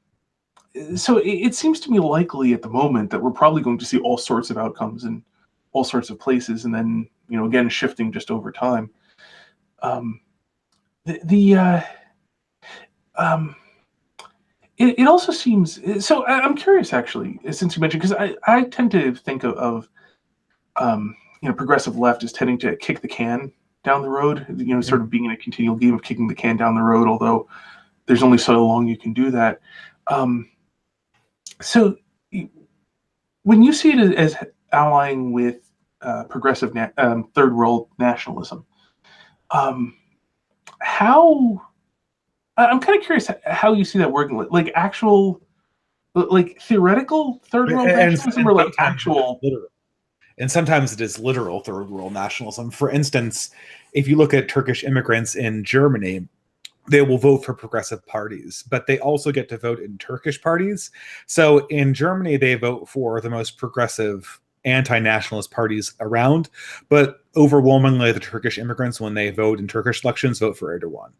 A: so it seems to me likely at the moment that we're probably going to see all sorts of outcomes in all sorts of places, and then, again, shifting just over time. Um, the um, it also seems so. I'm curious, actually, since you mentioned, because I tend to think of progressive left as tending to kick the can down the road, sort
B: Hmm.
A: of being in a continual game of kicking the can down the road, although there's only so long you can do that. Um, so when you see it as allying with progressive third world nationalism, um, how I'm kind of curious how you see that working with like actual, like theoretical third world nationalism,
B: And
A: or like
B: sometimes it is
A: actual.
B: literal. And sometimes it is literal third world nationalism. For instance, if you look at Turkish immigrants in Germany, they will vote for progressive parties, but they also get to vote in Turkish parties. So in Germany, they vote for the most progressive anti-nationalist parties around, but overwhelmingly the Turkish immigrants, when they vote in Turkish elections, vote for Erdogan.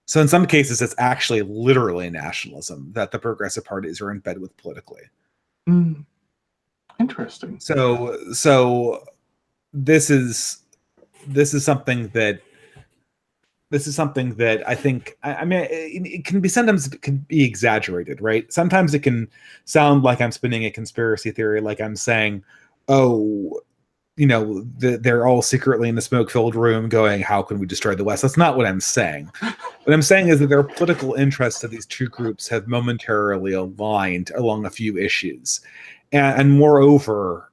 B: So in some cases, it's actually literally nationalism that the progressive parties are in bed with politically.
A: Mm, interesting.
B: So this is this is something that I think I mean it can be sometimes it can be exaggerated, right? Sometimes it can sound like I'm spinning a conspiracy theory, like I'm saying, oh, they're all secretly in the smoke-filled room going, how can we destroy the West? That's not what I'm saying. What I'm saying is that their political interests of these two groups have momentarily aligned along a few issues, and moreover,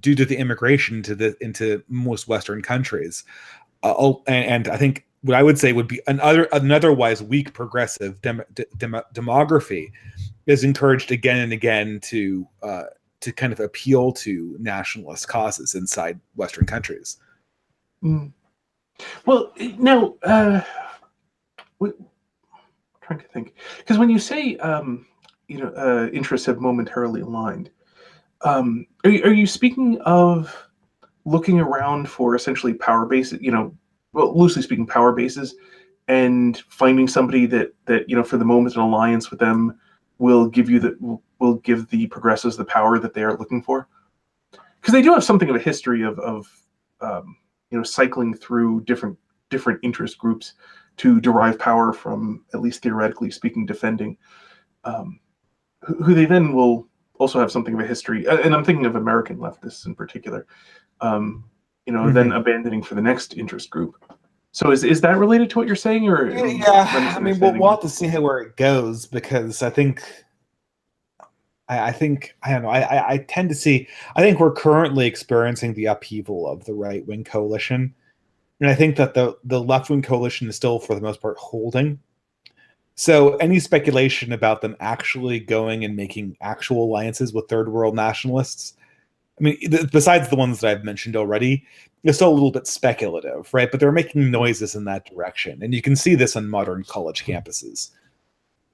B: due to the immigration into most Western countries, and I think what I would say would be an otherwise weak progressive demography is encouraged again and again to kind of appeal to nationalist causes inside Western countries.
A: Mm. Well, now, trying to think, because when you say, interests have momentarily aligned, are you speaking of looking around for essentially power bases? Well, loosely speaking, power bases, and finding somebody that for the moment an alliance with them will will give the progressives the power that they are looking for, because they do have something of a history of cycling through different interest groups to derive power from, at least theoretically speaking, defending, um, who they then will also have something of a history, and I'm thinking of American leftists in particular, um, then
B: Mm-hmm.
A: abandoning for the next interest group. So is that related to what you're saying, or am I
B: Yeah, I mean,
A: misunderstanding
B: we'll
A: you?
B: have to see where it goes because I think I don't know. I tend to see. I think we're currently experiencing the upheaval of the right wing coalition, and I think that the left wing coalition is still, for the most part, holding. So any speculation about them actually going and making actual alliances with third world nationalists, I mean, besides the ones that I've mentioned already, is still a little bit speculative, right? But they're making noises in that direction, and you can see this on modern college campuses.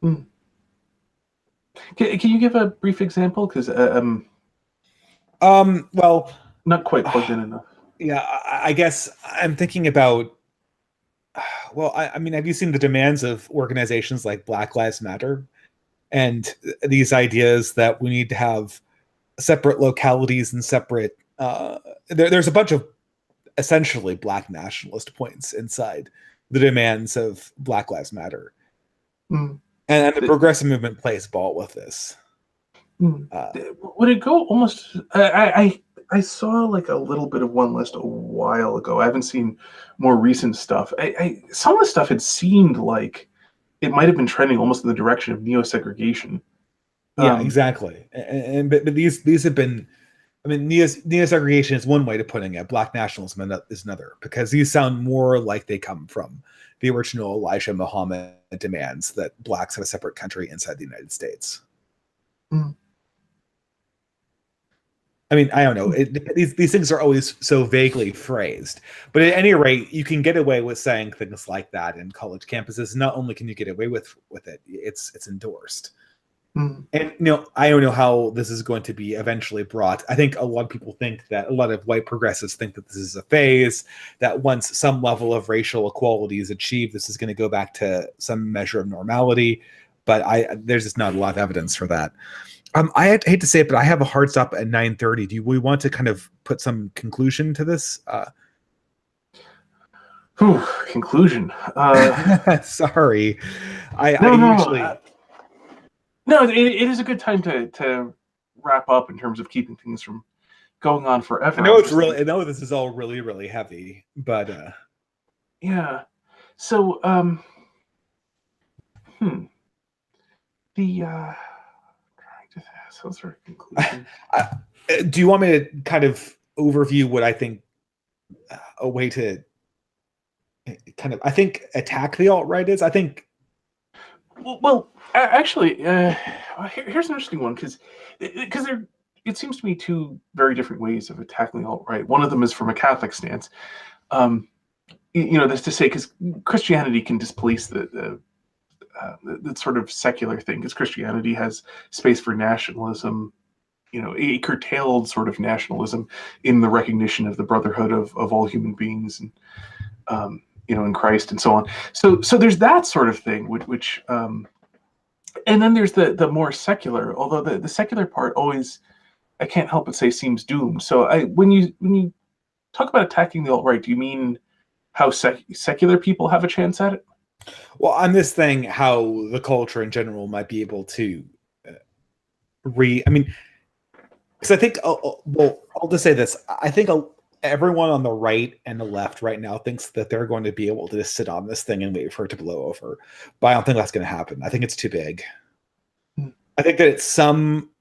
A: Hmm. Can you give a brief example? Because
B: Well,
A: not quite plugged in enough.
B: yeah, I guess I'm thinking about. Well, I mean, have you seen the demands of organizations like Black Lives Matter and these ideas that we need to have separate localities and separate? There's a bunch of essentially Black nationalist points inside the demands of Black Lives Matter,
A: Mm.
B: and the progressive movement plays ball with this.
A: Mm.
B: Uh,
A: Would it go almost? I saw like a little bit of one list a while ago. I haven't seen more recent stuff. Some of the stuff had seemed like it might have been trending almost in the direction of neo segregation.
B: yeah, exactly. But these have been. I mean, neo-segregation is one way to putting it. Black nationalism is another, because these sound more like they come from the original Elijah Muhammad demands that blacks have a separate country inside the United States.
A: Mm.
B: I mean, I don't know. These things are always so vaguely phrased, but at any rate, you can get away with saying things like that in college campuses. Not only can you get away with it, it's endorsed.
A: Mm.
B: And I don't know how this is going to be eventually brought. I think a lot of people think that a lot of white progressives think that this is a phase, that once some level of racial equality is achieved, this is going to go back to some measure of normality. But there's just not a lot of evidence for that. Hate to say it, but I have a hard stop at 9:30. Do we want to kind of put some conclusion to this?
A: Whew, conclusion.
B: Sorry, I
A: No, no,
B: usually
A: no. It is a good time to wrap up in terms of keeping things from going on
B: I
A: forever.
B: know
A: I'm
B: it's
A: just
B: really I
A: thinking.
B: know this is all really really heavy, but
A: Yeah. So, hmm, the some sort of conclusion.
B: Do you want me to kind of overview what I think a way to kind of, I think, attack the alt-right is? I think.
A: Well, actually, here's an interesting one because there it seems to me two very different ways of attacking the alt-right. One of them is from a Catholic stance. That's to say, because Christianity can displace the sort of secular thing, because Christianity has space for nationalism, a curtailed sort of nationalism in the recognition of the brotherhood of all human beings, and in Christ and so on. So there's that sort of thing, which and then there's the more secular, although the secular part always, I can't help but say, seems doomed. So when you talk about attacking the alt-right, do you mean how secular people have a chance at it?
B: Well, on this thing, how the culture in general might be able to I mean, because I think, well, I'll just say this. I think everyone on the right and the left right now thinks that they're going to be able to just sit on this thing and wait for it to blow over. But I don't think that's going to happen. I think it's too big. I think that at some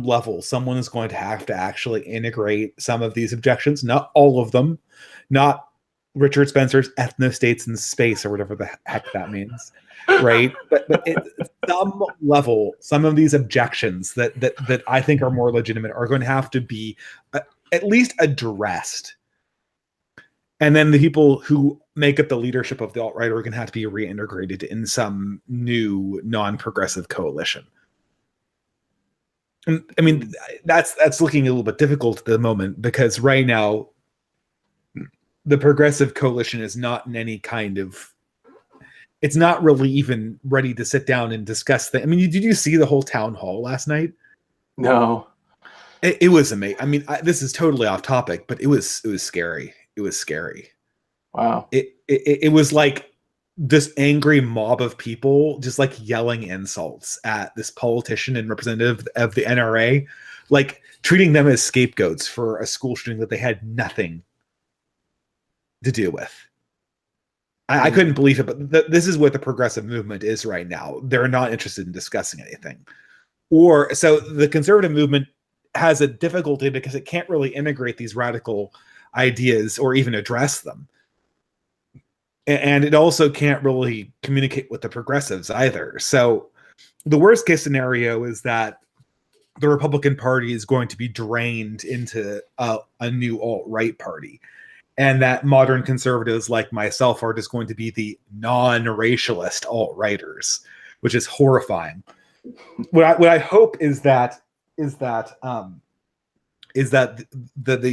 B: level, someone is going to have to actually integrate some of these objections, not all of them, not Richard Spencer's ethnostates in space or whatever the heck that means, right? But at some level, some of these objections that I think are more legitimate are going to have to be at least addressed. And then the people who make up the leadership of the alt-right are going to have to be reintegrated in some new non-progressive coalition. And I mean, that's looking a little bit difficult at the moment, because right now the progressive coalition is not in any kind of, it's not really even ready to sit down and discuss things. I mean, did you see the whole town hall last night?
A: No.
B: It was amazing. I mean, this is totally off topic, but it was scary. It was scary.
A: Wow.
B: It was like this angry mob of people just like yelling insults at this politician and representative of the NRA, like treating them as scapegoats for a school shooting that they had nothing to do with. I couldn't believe it, but this is what the progressive movement is right now. They're not interested in discussing anything. Or so the conservative movement has a difficulty because it can't really integrate these radical ideas or even address them. And it also can't really communicate with the progressives either. So the worst case scenario is that the Republican Party is going to be drained into a new alt-right party, and that modern conservatives like myself are just going to be the non-racialist alt-righters, which is horrifying. What I hope is that the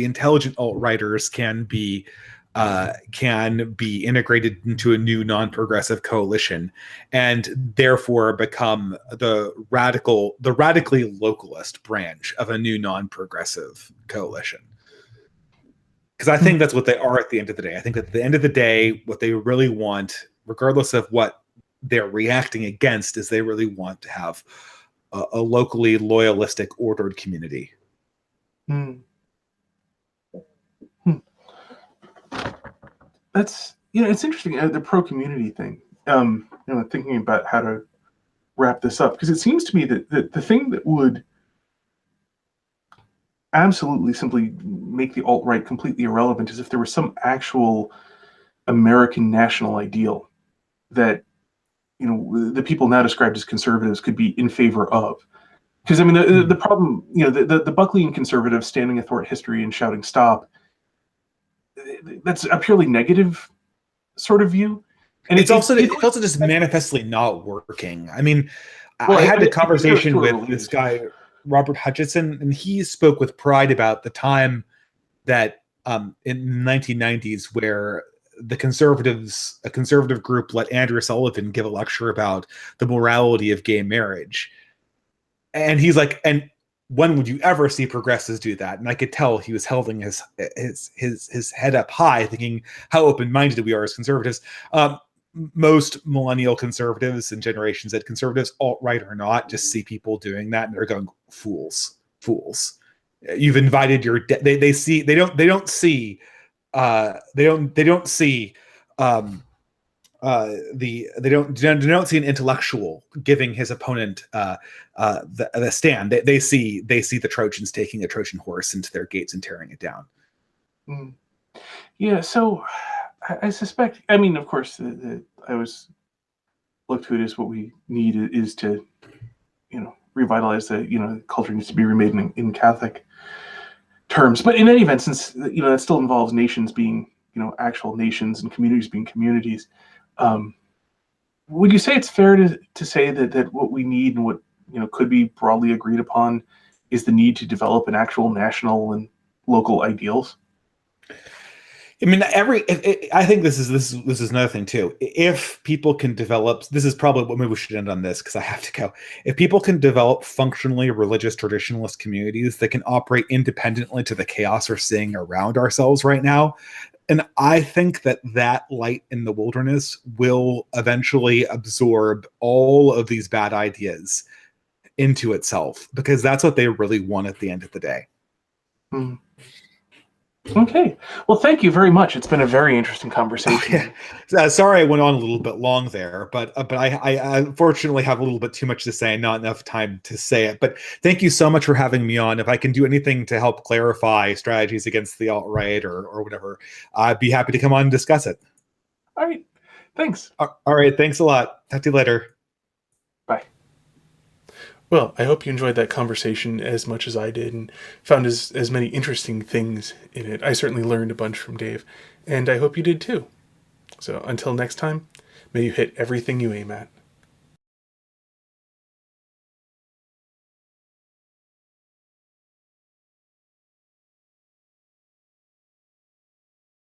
B: intelligent alt-righters can be integrated into a new non-progressive coalition, and therefore become the radically localist branch of a new non-progressive coalition. Because I think that's what they are at the end of the day. I think that at the end of the day, what they really want, regardless of what they're reacting against, is they really want to have a locally loyalistic, ordered community.
A: That's, it's interesting, the pro-community thing. Thinking about how to wrap this up, because it seems to me that the thing that would absolutely simply make the alt-right completely irrelevant is if there was some actual American national ideal that the people now described as conservatives could be in favor of. Because I mean, the problem, the Buckleyan conservatives standing athwart history and shouting "stop," that's a purely negative sort of view. And
B: it's also just manifestly not working. I mean, I had a conversation with this guy, Robert Hutchinson, and he spoke with pride about the time that in the 1990s where a conservative group let Andrew Sullivan give a lecture about the morality of gay marriage. And he's like, and when would you ever see progressives do that? And I could tell he was holding his head up high, thinking how open-minded we are as conservatives. Most millennial conservatives and Generation Z conservatives, alt-right or not, just see people doing that and they're going, fools. You've invited your they don't see they don't see an intellectual giving his opponent the stand. They see the Trojans taking a Trojan horse into their gates and tearing it down.
A: Mm. Yeah, so I suspect. I mean, of course, I always look to it as what we need is to, revitalize the, culture needs to be remade in Catholic terms. But in any event, since that still involves nations being, actual nations and communities being communities, um, would you say it's fair to say that what we need and what could be broadly agreed upon is the need to develop an actual national and local ideals?
B: I mean, I think this is another thing too. If people can develop, this is probably what maybe we should end on this because I have to go. If people can develop functionally religious traditionalist communities that can operate independently to the chaos we're seeing around ourselves right now, and I think that light in the wilderness will eventually absorb all of these bad ideas into itself because that's what they really want at the end of the day.
A: Hmm. Okay. Well, thank you very much. It's been a very interesting
B: Oh, yeah.
A: conversation.
B: Sorry, I went on a little bit long there, but I unfortunately have a little bit too much to say and not enough time to say it. But thank you so much for having me on. If I can do anything to help clarify strategies against the alt-right or whatever, I'd be happy to come on and discuss it.
A: All right. Thanks.
B: All right, thanks a lot. Talk to you later.
A: Bye. Well, I hope you enjoyed that conversation as much as I did and found as many interesting things in it. I certainly learned a bunch from Dave, and I hope you did too. So until next time, may you hit everything you aim at.